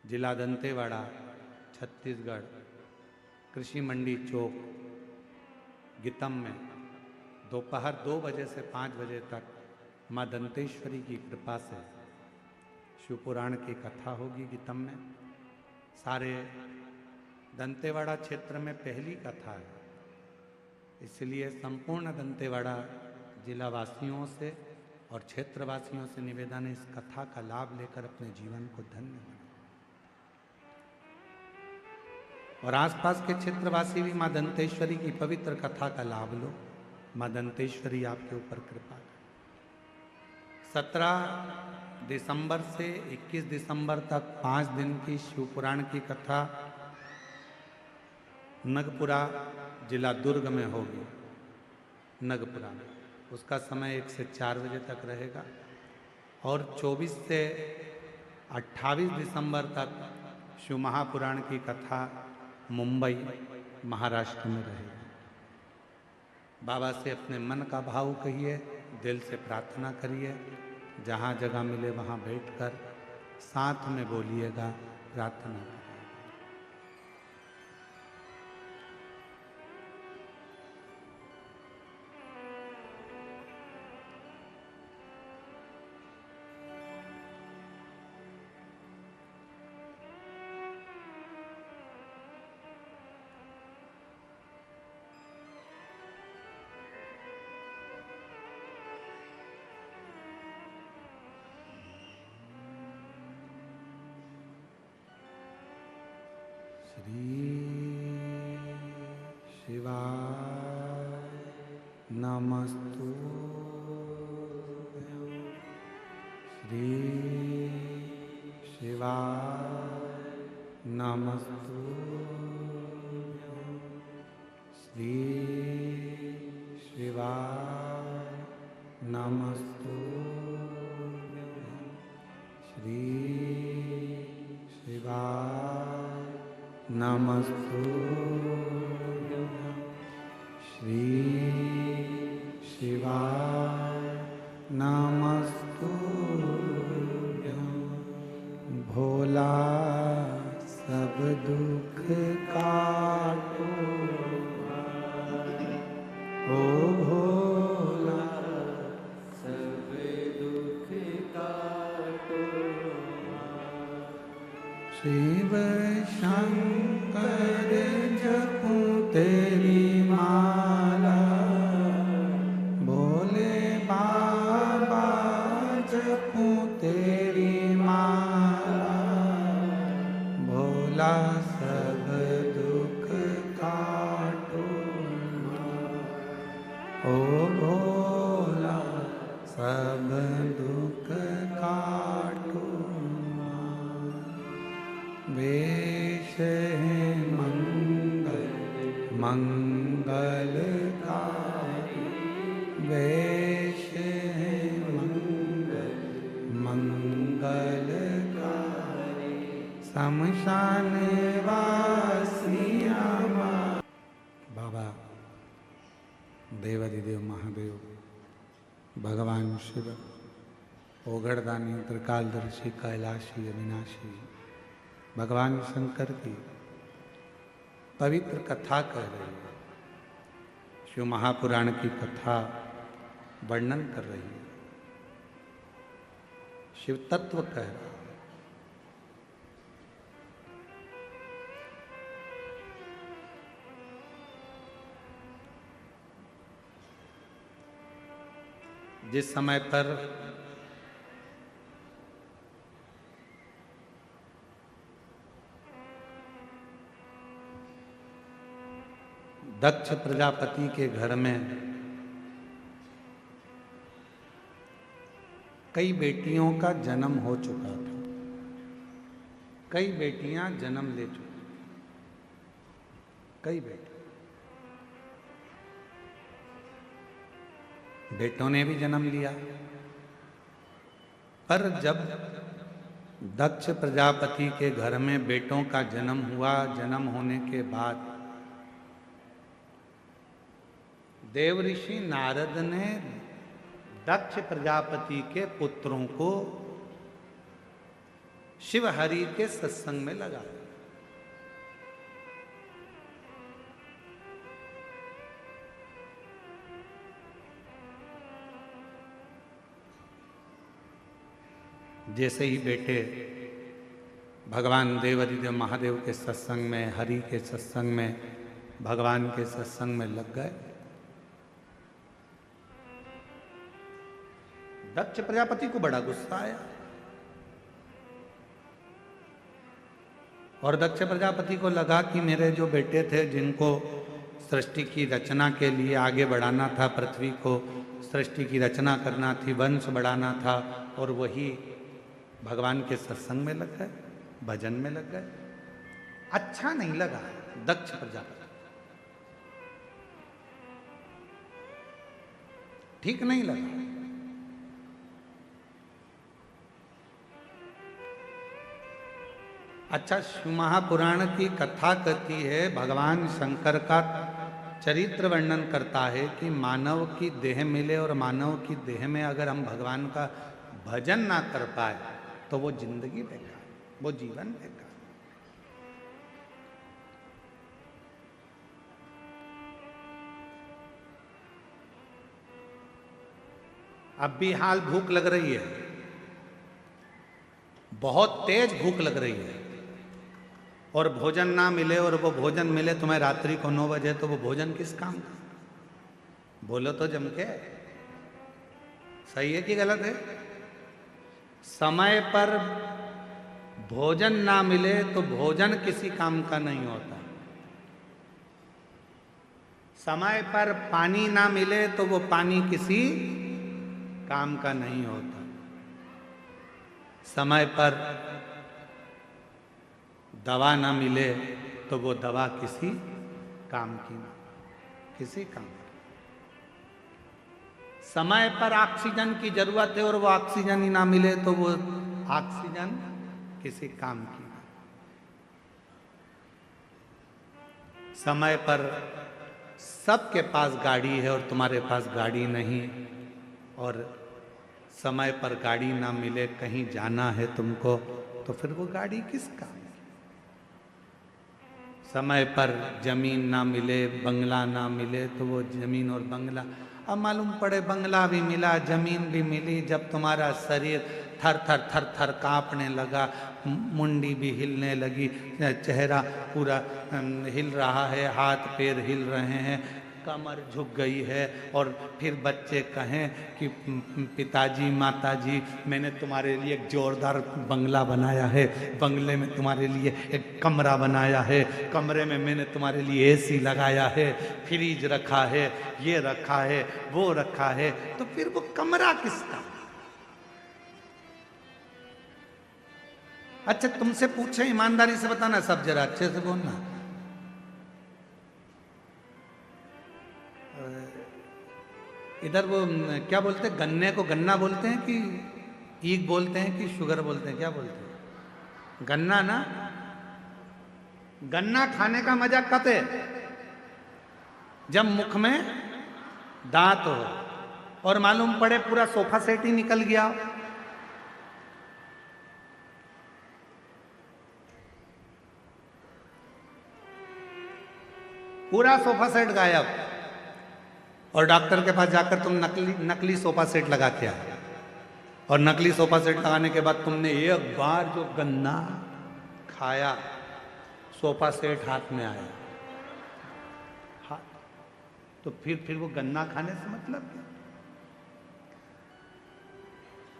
जिला दंतेवाड़ा छत्तीसगढ़ कृषि मंडी चौक गीतम में दोपहर 2 बजे से 5 बजे तक माँ दंतेश्वरी की कृपा से शिवपुराण की कथा होगी गीतम में। सारे दंतेवाड़ा क्षेत्र में पहली कथा है, इसलिए संपूर्ण दंतेवाड़ा जिला वासियों से और क्षेत्रवासियों से निवेदन है, इस कथा का लाभ लेकर अपने जीवन को धन्य बनाएं। और आसपास के क्षेत्रवासी भी माँ दंतेश्वरी की पवित्र कथा का लाभ लो। माँ दंतेश्वरी आपके ऊपर कृपा करें। 17 दिसंबर से 21 दिसंबर तक 5 दिन की शिवपुराण की कथा नगपुरा जिला दुर्ग में होगी। नगपुरा में उसका समय 1 से 4 बजे तक रहेगा। और 24 से 28 दिसंबर तक शिव महापुराण की कथा मुंबई महाराष्ट्र में रहेगी। बाबा से अपने मन का भाव कहिए, दिल से प्रार्थना करिए, जहाँ जगह मिले वहाँ बैठकर साथ में बोलिएगा, प्रार्थना करिए। श्री शिवाय नमस्तुभ्यं। श्री शिवाय नमस्तुभ्यं। श्री शिवाय नमस्तुभ्यं। श्री शिवाय नमस्तुभ्यं। श्री शिवाय नमस्तुभ्यं। भोला सब दुख काटो, ओ भोला सब दुख काटो। शिव शंकर जपूं तेरी माला, भोले बाबा जपूं तेरी माला। भोला सब दुख काटो, ओ भोला सब दुख काटो। वेश है मंगलकारी, वेश है मंगलकारी। शमशान वासिया बाबा देवाधिदेव महादेव भगवान शिव ओगड़दानी त्रिकालदर्शी कैलाशी अविनाशी भगवान शंकर की पवित्र कथा कह रही है। शिव महापुराण की कथा वर्णन कर रही है, शिव तत्व कह रहा है। जिस समय पर दक्ष प्रजापति के घर में कई बेटियों का जन्म हो चुका था, कई बेटियां जन्म ले चुकी, कई बेटों ने भी जन्म लिया। पर जब दक्ष प्रजापति के घर में बेटों का जन्म हुआ, जन्म होने के बाद देवऋषि नारद ने दक्ष प्रजापति के पुत्रों को शिवहरि के सत्संग में लगाया। जैसे ही बेटे भगवान देवादिदेव महादेव के सत्संग में, हरि के सत्संग में, भगवान के सत्संग में लग गए, दक्ष प्रजापति को बड़ा गुस्सा आया और दक्ष प्रजापति को लगा कि मेरे जो बेटे थे, जिनको सृष्टि की रचना के लिए आगे बढ़ाना था, पृथ्वी को सृष्टि की रचना करना थी, वंश बढ़ाना था, और वही भगवान के सत्संग में लग गए, भजन में लग गए। अच्छा नहीं लगा दक्ष प्रजापति, ठीक नहीं लगा। अच्छा, शिव महापुराण की कथा कहती है, भगवान शंकर का चरित्र वर्णन करता है कि मानव की देह मिले और मानव की देह में अगर हम भगवान का भजन ना कर पाए तो वो जिंदगी बेकार, वो जीवन बेकार। अब भी हाल भूख लग रही है, बहुत तेज भूख लग रही है, और भोजन ना मिले और वो भोजन मिले तुम्हें रात्रि को 9 बजे, तो वो भोजन किस काम का? बोलो तो जम के, सही है कि गलत है? समय पर भोजन ना मिले तो भोजन किसी काम का नहीं होता। समय पर पानी ना मिले तो वो पानी किसी काम का नहीं होता। समय पर दवा ना मिले तो वो दवा किसी काम की ना, किसी काम की। समय पर ऑक्सीजन की जरूरत है और वो ऑक्सीजन ही ना मिले तो वो ऑक्सीजन किसी काम की ना। समय पर सबके पास गाड़ी है और तुम्हारे पास गाड़ी नहीं, और समय पर गाड़ी ना मिले, कहीं जाना है तुमको, तो फिर वो गाड़ी किस काम? समय पर जमीन ना मिले, बंगला ना मिले, तो वो जमीन और बंगला, अब मालूम पड़े बंगला भी मिला, जमीन भी मिली, जब तुम्हारा शरीर थर थर थर थर कांपने लगा, मुंडी भी हिलने लगी, चेहरा पूरा हिल रहा है, हाथ पैर हिल रहे हैं, कमर झुक गई है, और फिर बच्चे कहें कि पिताजी माताजी मैंने तुम्हारे लिए एक जोरदार बंगला बनाया है, बंगले में तुम्हारे लिए एक कमरा बनाया है, कमरे में मैंने तुम्हारे लिए एसी लगाया है, फ्रिज रखा है, ये रखा है, वो रखा है, तो फिर वो कमरा किसका? अच्छा, तुमसे पूछे, ईमानदारी से बताना, सब जरा अच्छे से बोलना। इधर वो क्या बोलते हैं, गन्ने को गन्ना बोलते हैं कि ईख बोलते हैं कि शुगर बोलते हैं, क्या बोलते हैं? गन्ना ना। गन्ना खाने का मजा कब है? जब मुख में दांत हो और मालूम पड़े पूरा सोफा सेट ही निकल गया। पूरा सोफा सेट गायब, और डॉक्टर के पास जाकर तुम नकली सोफा सेट लगा के आए, और नकली सोफा सेट लगाने के बाद तुमने एक बार जो गन्ना खाया, सोफा सेट हाथ में आया, हाँ, तो फिर वो गन्ना खाने से मतलब क्या?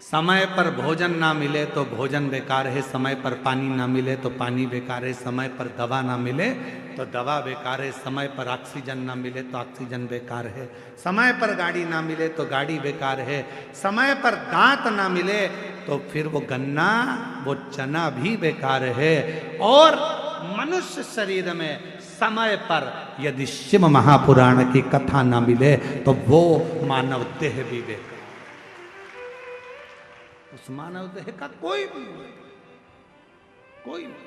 समय पर भोजन ना मिले तो भोजन बेकार है, समय पर पानी ना मिले तो पानी बेकार है, समय पर दवा ना मिले तो दवा बेकार है, समय पर ऑक्सीजन ना मिले तो ऑक्सीजन बेकार है, समय पर गाड़ी ना मिले तो गाड़ी बेकार है, समय पर दांत ना मिले तो फिर वो गन्ना वो चना भी बेकार है। और मनुष्य शरीर में समय पर यदि शिव महापुराण की कथा ना मिले तो वो मानव देह भी बेकार, उस मानव देह का कोई नहीं।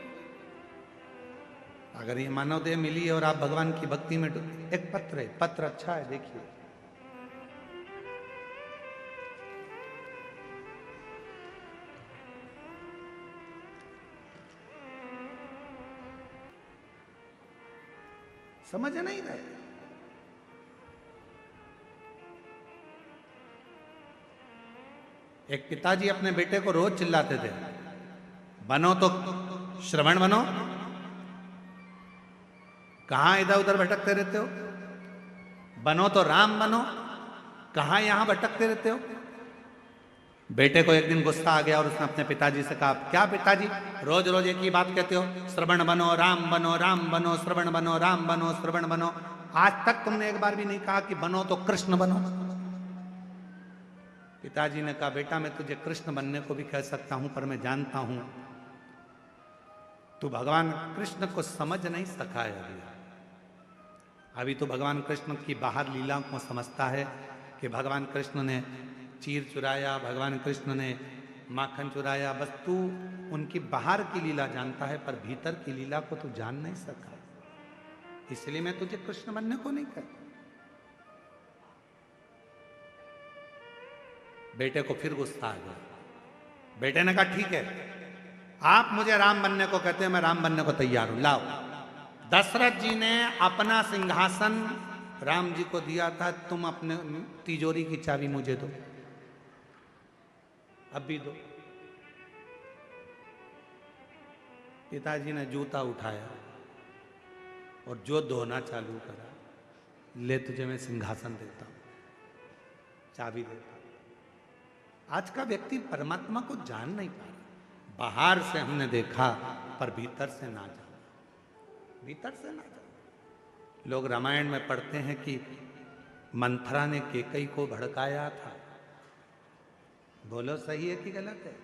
अगर ये मानव देह मिली है और आप भगवान की भक्ति में एक पत्र है, पत्र अच्छा है, देखिए समझ नहीं रहे। एक पिताजी अपने बेटे को रोज चिल्लाते थे, बनो तो श्रवण बनो, कहां इधर उधर भटकते रहते हो, बनो तो राम बनो, कहां यहां भटकते रहते हो। बेटे को एक दिन गुस्सा आ गया और उसने अपने पिताजी से कहा, क्या पिताजी रोज रोज एक ही बात कहते हो, श्रवण बनो राम बनो, राम बनो श्रवण बनो, राम बनो श्रवण बनो, आज तक तुमने एक बार भी नहीं कहा कि बनो तो कृष्ण बनो। पिताजी ने कहा, बेटा मैं तुझे कृष्ण बनने को भी कह सकता हूं, पर मैं जानता हूं तू भगवान कृष्ण को समझ नहीं सका है। अभी तो भगवान कृष्ण की बाहर लीला को समझता है कि भगवान कृष्ण ने चीर चुराया, भगवान कृष्ण ने माखन चुराया, बस तू उनकी बाहर की लीला जानता है पर भीतर की लीला को तू जान नहीं सका, इसलिए मैं तुझे कृष्ण बनने को नहीं कहता। बेटे को फिर गुस्सा आ गया। बेटे ने कहा, ठीक है आप मुझे राम बनने को कहते हैं, मैं राम बनने को तैयार हूं, लाओ। दशरथ जी ने अपना सिंहासन राम जी को दिया था, तुम अपने तिजोरी की चाबी मुझे दो, अब भी दो। पिताजी ने जूता उठाया और जो धोना चालू करा, ले तुझे मैं सिंहासन देता हूं, चाबी देता हूं। आज का व्यक्ति परमात्मा को जान नहीं पा रहा, बाहर से हमने देखा पर भीतर से ना जाना, भीतर से ना जाना। लोग रामायण में पढ़ते हैं कि मंथरा ने केकई को भड़काया था, बोलो सही है कि गलत है?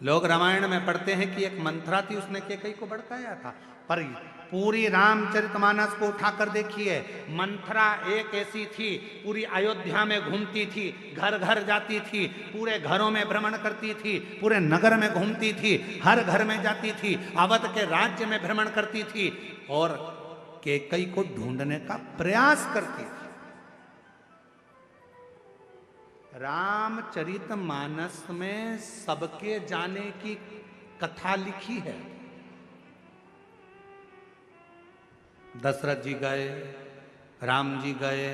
लोग रामायण में पढ़ते हैं कि एक मंथरा थी, उसने केकई को भड़काया था, पर पूरी रामचरितमानस को उठाकर देखिए, मंथरा एक ऐसी थी, पूरी अयोध्या में घूमती थी, घर घर जाती थी, पूरे घरों में भ्रमण करती थी, पूरे नगर में घूमती थी, हर घर में जाती थी, अवध के राज्य में भ्रमण करती थी और केकई को ढूंढने का प्रयास करती थी। रामचरितमानस में सबके जाने की कथा लिखी है। दशरथ जी गए, राम जी गए,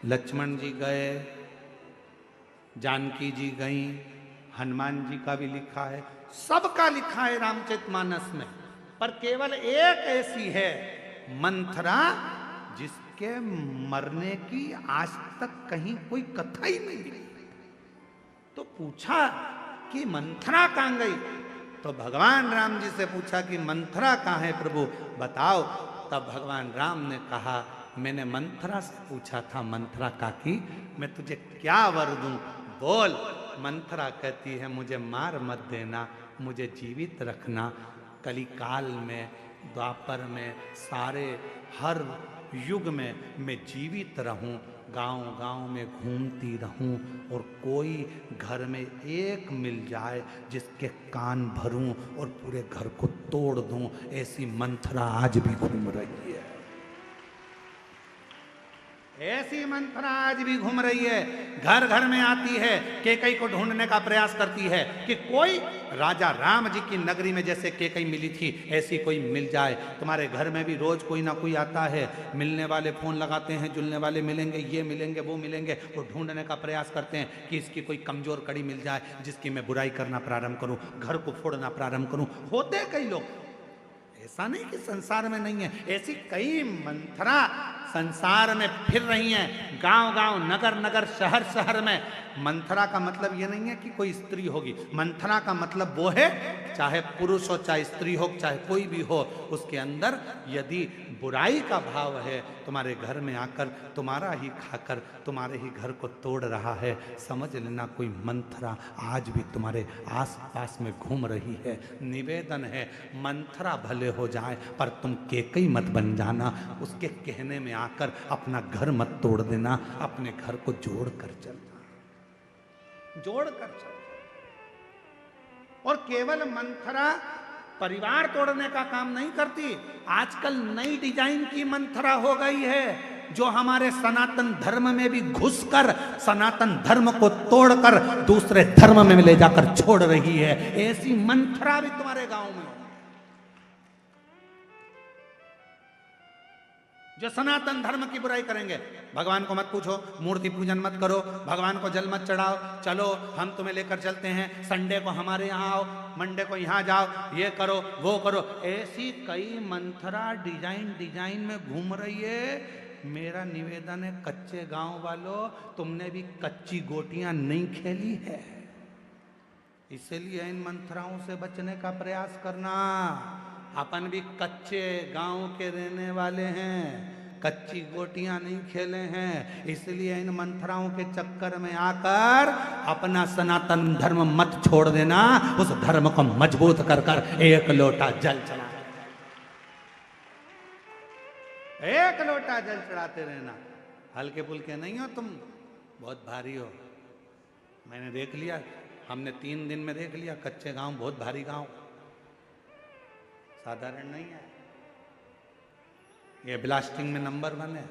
लक्ष्मण जी गए, जानकी जी गई, हनुमान जी का भी लिखा है, सबका लिखा है रामचरितमानस में, पर केवल एक ऐसी है मंथरा जिसके मरने की आज तक कहीं कोई कथा ही नहीं मिली। तो पूछा कि मंथरा कहां गई, तो भगवान राम जी से पूछा कि मंथरा कहां है प्रभु बताओ। तब भगवान राम ने कहा, मैंने मंथरा से पूछा था, मंथरा काकी मैं तुझे क्या वर दूं, बोल। मंथरा कहती है, मुझे मार मत देना, मुझे जीवित रखना, कलिकाल में, द्वापर में, सारे हर युग में मैं जीवित रहूं, गांव गांव में घूमती रहूं और कोई घर में एक मिल जाए जिसके कान भरूं और पूरे घर को तोड़ दूं, ऐसी मंथरा आज भी घूम रही है, ऐसी मंथरा आज भी घूम रही है, घर घर में आती है, केकई को ढूंढने का प्रयास करती है कि कोई राजा राम जी की नगरी में जैसे केकई मिली थी ऐसी कोई मिल जाए। तुम्हारे घर में भी रोज कोई ना कोई आता है, मिलने वाले फोन लगाते हैं, जुलने वाले मिलेंगे, ये मिलेंगे वो मिलेंगे, वो ढूंढने का प्रयास करते हैं कि इसकी कोई कमजोर कड़ी मिल जाए जिसकी मैं बुराई करना प्रारंभ करूं, घर को फोड़ना प्रारंभ करूं। होते कई लोग, ऐसा नहीं कि संसार में नहीं है, ऐसी कई मंथरा संसार में फिर रही हैं, गांव गांव, नगर नगर, शहर शहर में। मंथरा का मतलब ये नहीं है कि कोई स्त्री होगी। मंथरा का मतलब वो है, चाहे पुरुष हो, चाहे स्त्री हो, चाहे कोई भी हो, उसके अंदर यदि बुराई का भाव है, तुम्हारे घर में आकर तुम्हारा ही खाकर तुम्हारे ही घर को तोड़ रहा है, समझ लेना कोई मंथरा आज भी तुम्हारे आसपास में घूम रही है। निवेदन है, मंथरा भले हो जाए पर तुम केकई मत बन जाना। उसके कहने में आकर अपना घर मत तोड़ देना, अपने घर को जोड़ कर चलना, जोड़ कर चलना। और केवल मंथरा परिवार तोड़ने का काम नहीं करती, आजकल नई डिजाइन की मंथरा हो गई है, जो हमारे सनातन धर्म में भी घुसकर सनातन धर्म को तोड़कर दूसरे धर्म में ले जाकर छोड़ रही है। ऐसी मंथरा भी तुम्हारे गांव में हो, जो सनातन धर्म की बुराई करेंगे। भगवान को मत पूछो, मूर्ति पूजन मत करो, भगवान को जल मत चढ़ाओ, चलो हम तुम्हें लेकर चलते हैं, संडे को हमारे यहाँ आओ, मंडे को यहाँ जाओ, ये करो वो करो। ऐसी कई मंथरा डिजाइन में घूम रही है। मेरा निवेदन है, कच्चे गांव वालों, तुमने भी कच्ची गोटियां नहीं खेली है, इसलिए इन मंथराओं से बचने का प्रयास करना। अपन भी कच्चे गांव के रहने वाले हैं, कच्ची गोटियां नहीं खेले हैं, इसलिए इन मंथराओं के चक्कर में आकर अपना सनातन धर्म मत छोड़ देना। उस धर्म को मजबूत कर कर एक लोटा जल चढ़ा, एक लोटा जल चढ़ाते रहना। हल्के फुल्के नहीं हो तुम, बहुत भारी हो। मैंने देख लिया, हमने 3 दिन में देख लिया, कच्चे गांव बहुत भारी गांव, साधारण नहीं है। ये ब्लास्टिंग में नंबर 1 है,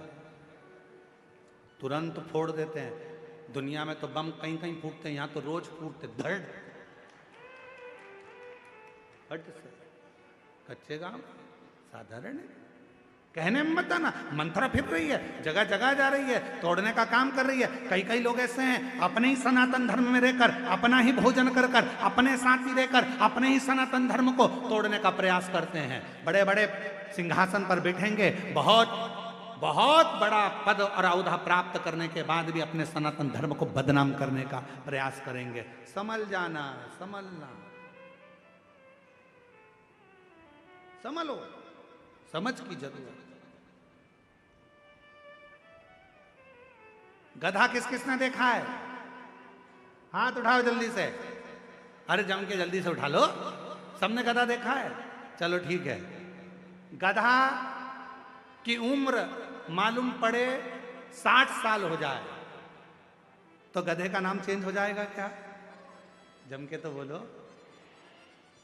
तुरंत फोड़ देते हैं। दुनिया में तो बम कहीं कहीं फूटते हैं, यहां तो रोज फूटते, धड़ फट से। कच्चे गांव साधारण है, कहने में मत आना। मंथरा फिर रही है, जगह जगह जा रही है, तोड़ने का काम कर रही है। कई लोग ऐसे हैं, अपने ही सनातन धर्म में रहकर, अपना ही भोजन कर कर, अपने साथ ही रहकर, अपने ही सनातन धर्म को तोड़ने का प्रयास करते हैं। बड़े बड़े सिंहासन पर बैठेंगे, बहुत बड़ा पद और औदा प्राप्त करने के बाद भी अपने सनातन धर्म को बदनाम करने का प्रयास करेंगे। समझ जाना, समझना, समझो, समझ की जरूरत। गधा किस किसने देखा है? हाथ उठाओ जल्दी से। अरे जम के जल्दी से उठा लो, सबने गधा देखा है? चलो ठीक है। गधा की उम्र मालूम पड़े 60 साल हो जाए तो गधे का नाम चेंज हो जाएगा क्या? जम के तो बोलो,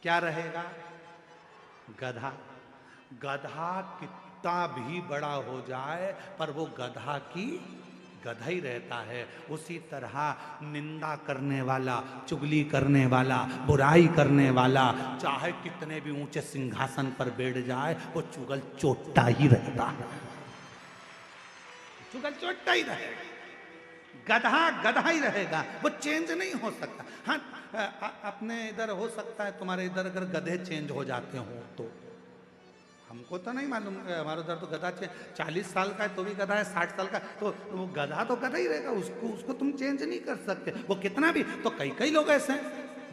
क्या रहेगा? गधा। गधा कितना भी बड़ा हो जाए पर वो गधा की गधा ही रहता है। उसी तरह निंदा करने वाला, चुगली करने वाला, बुराई करने वाला, चाहे कितने भी ऊंचे सिंहासन पर बैठ जाए, वो चुगल चोटा ही रहता है, चुगल चोटा ही रहेगा। गधा गधा ही रहेगा, वो चेंज नहीं हो सकता। हाँ, अपने इधर हो सकता है, तुम्हारे इधर अगर गधे चेंज हो जाते हो तो हमको तो नहीं मालूम। हमारे उधर तो गधा 40 साल का है तो भी गधा है, 60 साल का, तो वो गधा तो गधा ही रहेगा, उसको तुम चेंज नहीं कर सकते, वो कितना भी। तो कई लोग ऐसे हैं,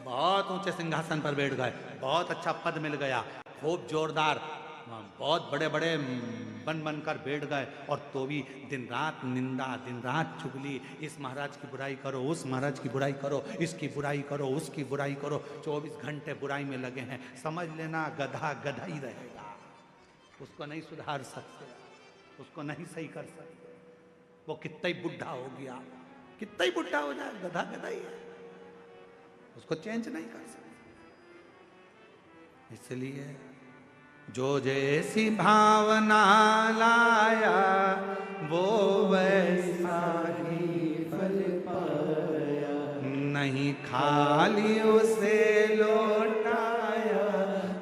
बहुत ऊंचे सिंहासन पर बैठ गए, बहुत अच्छा पद मिल गया, खूब जोरदार, बहुत बड़े बड़े बनकर बैठ गए, और तो भी दिन रात निंदा, दिन रात चुगली, इस महाराज की बुराई करो, उस महाराज की बुराई करो, इसकी बुराई करो, उसकी बुराई करो, 24 घंटे बुराई में लगे हैं। समझ लेना गधा गधा ही रहेगा, उसको नहीं सुधार सकते, उसको नहीं सही कर सकते। वो कितना ही बुढ़ा हो गया, कितना ही बुढ़ा हो जाए, गधा गधा ही है, उसको चेंज नहीं कर सकते। इसलिए जो जैसी भावना लाया वो वैसा ही फल पाया, नहीं खाली उसे लौटाया,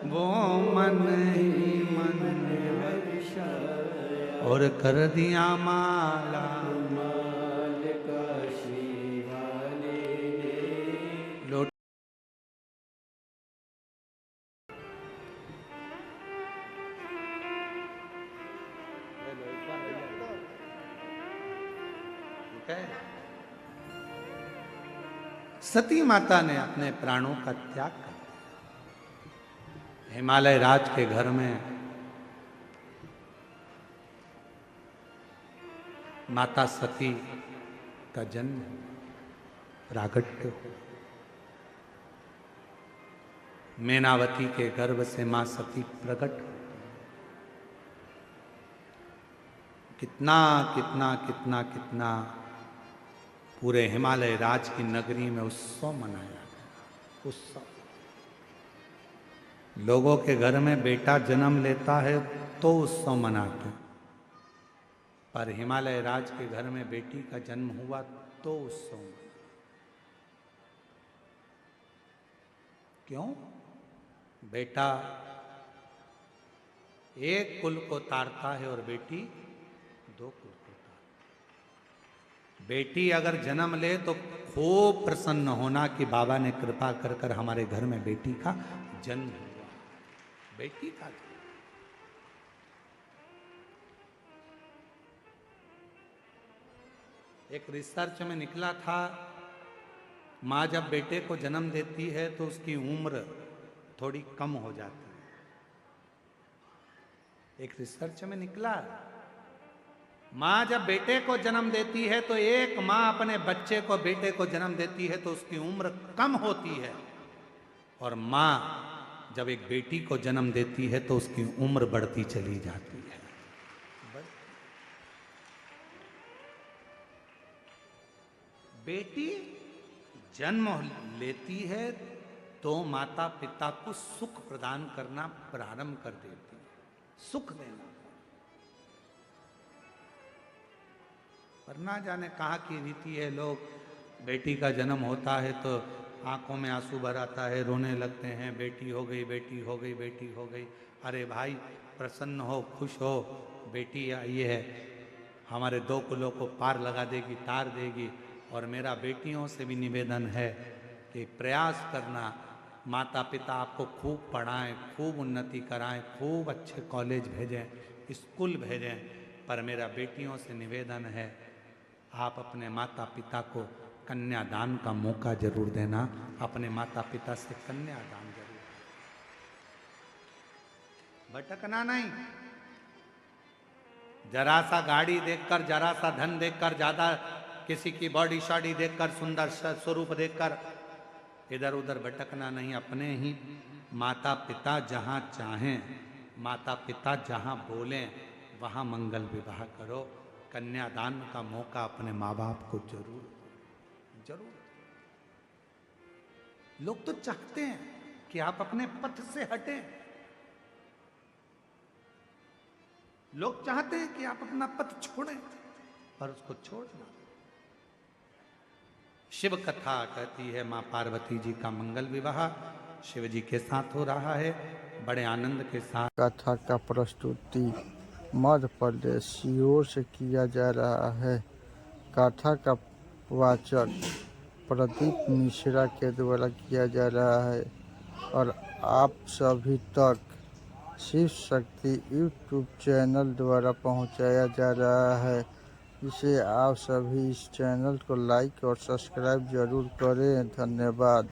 वो मन ही मन वर्षाया, और कर दिया माला माल का श्री वाले ने लौट। है। सती माता ने अपने प्राणों का त्याग कर दिया। हिमालय राज के घर में माता सती का जन्म, प्रागट्य हो। मैनावती के गर्भ से मां सती प्रकट हो। कितना कितना कितना कितना पूरे हिमालय राज की नगरी में उत्सव मनाया गया। उत्सव, लोगों के घर में बेटा जन्म लेता है तो उत्सव मनाते हैं, पर हिमालय राज के घर में बेटी का जन्म हुआ तो उत्सव मनाते। क्यों? बेटा एक कुल को तारता है और बेटी दो कुल को तारती। बेटी अगर जन्म ले तो खूब प्रसन्न होना कि बाबा ने कृपा कर कर हमारे घर में बेटी का जन्म हुआ। बेटी का जन्म। एक रिसर्च में निकला था, माँ जब बेटे को जन्म देती है तो उसकी उम्र थोड़ी कम हो जाती है। एक रिसर्च में निकला, माँ जब बेटे को जन्म देती है तो एक माँ अपने बच्चे को, बेटे को जन्म देती है तो उसकी उम्र कम होती है, और माँ जब एक बेटी को जन्म देती है तो उसकी उम्र बढ़ती चली जाती है। बेटी जन्म लेती है तो माता पिता को सुख प्रदान करना प्रारंभ कर देती है, सुख देना। पर ना जाने कहाँ की रीति है, लोग बेटी का जन्म होता है तो आंखों में आंसू भर आता है, रोने लगते हैं, बेटी हो गई, बेटी हो गई, बेटी हो गई। अरे भाई प्रसन्न हो, खुश हो, बेटी आई है, हमारे दो कुलों को पार लगा देगी, तार देगी। और मेरा बेटियों से भी निवेदन है कि प्रयास करना, माता पिता आपको खूब पढ़ाएं, खूब उन्नति कराएं, खूब अच्छे कॉलेज भेजें, स्कूल भेजें, पर मेरा बेटियों से निवेदन है आप अपने माता पिता को कन्यादान का मौका जरूर देना। अपने माता पिता से कन्यादान जरूर, भटकना नहीं। जरा सा गाड़ी देखकर, जरा सा धन देखकर, ज्यादा किसी की बॉडी शॉडी देखकर, सुंदर स्वरूप देखकर इधर उधर भटकना नहीं। अपने ही माता पिता जहाँ चाहें, माता पिता जहाँ बोलें, वहाँ मंगल विवाह करो। कन्यादान का मौका अपने माँ बाप को जरूर जरूर। लोग तो चाहते हैं कि आप अपने पथ से हटें, लोग चाहते हैं कि आप अपना पथ छोड़ें, पर उसको छोड़ना। शिव कथा कहती है मां पार्वती जी का मंगल विवाह शिव जी के साथ हो रहा है, बड़े आनंद के साथ। कथा का प्रस्तुति मध्य प्रदेश सीहोर से किया जा रहा है। कथा का वाचक प्रदीप मिश्रा के द्वारा किया जा रहा है और आप सभी तक शिव शक्ति यूट्यूब चैनल द्वारा पहुंचाया जा रहा है। इसे आप सभी इस चैनल को लाइक और सब्सक्राइब जरूर करें। धन्यवाद।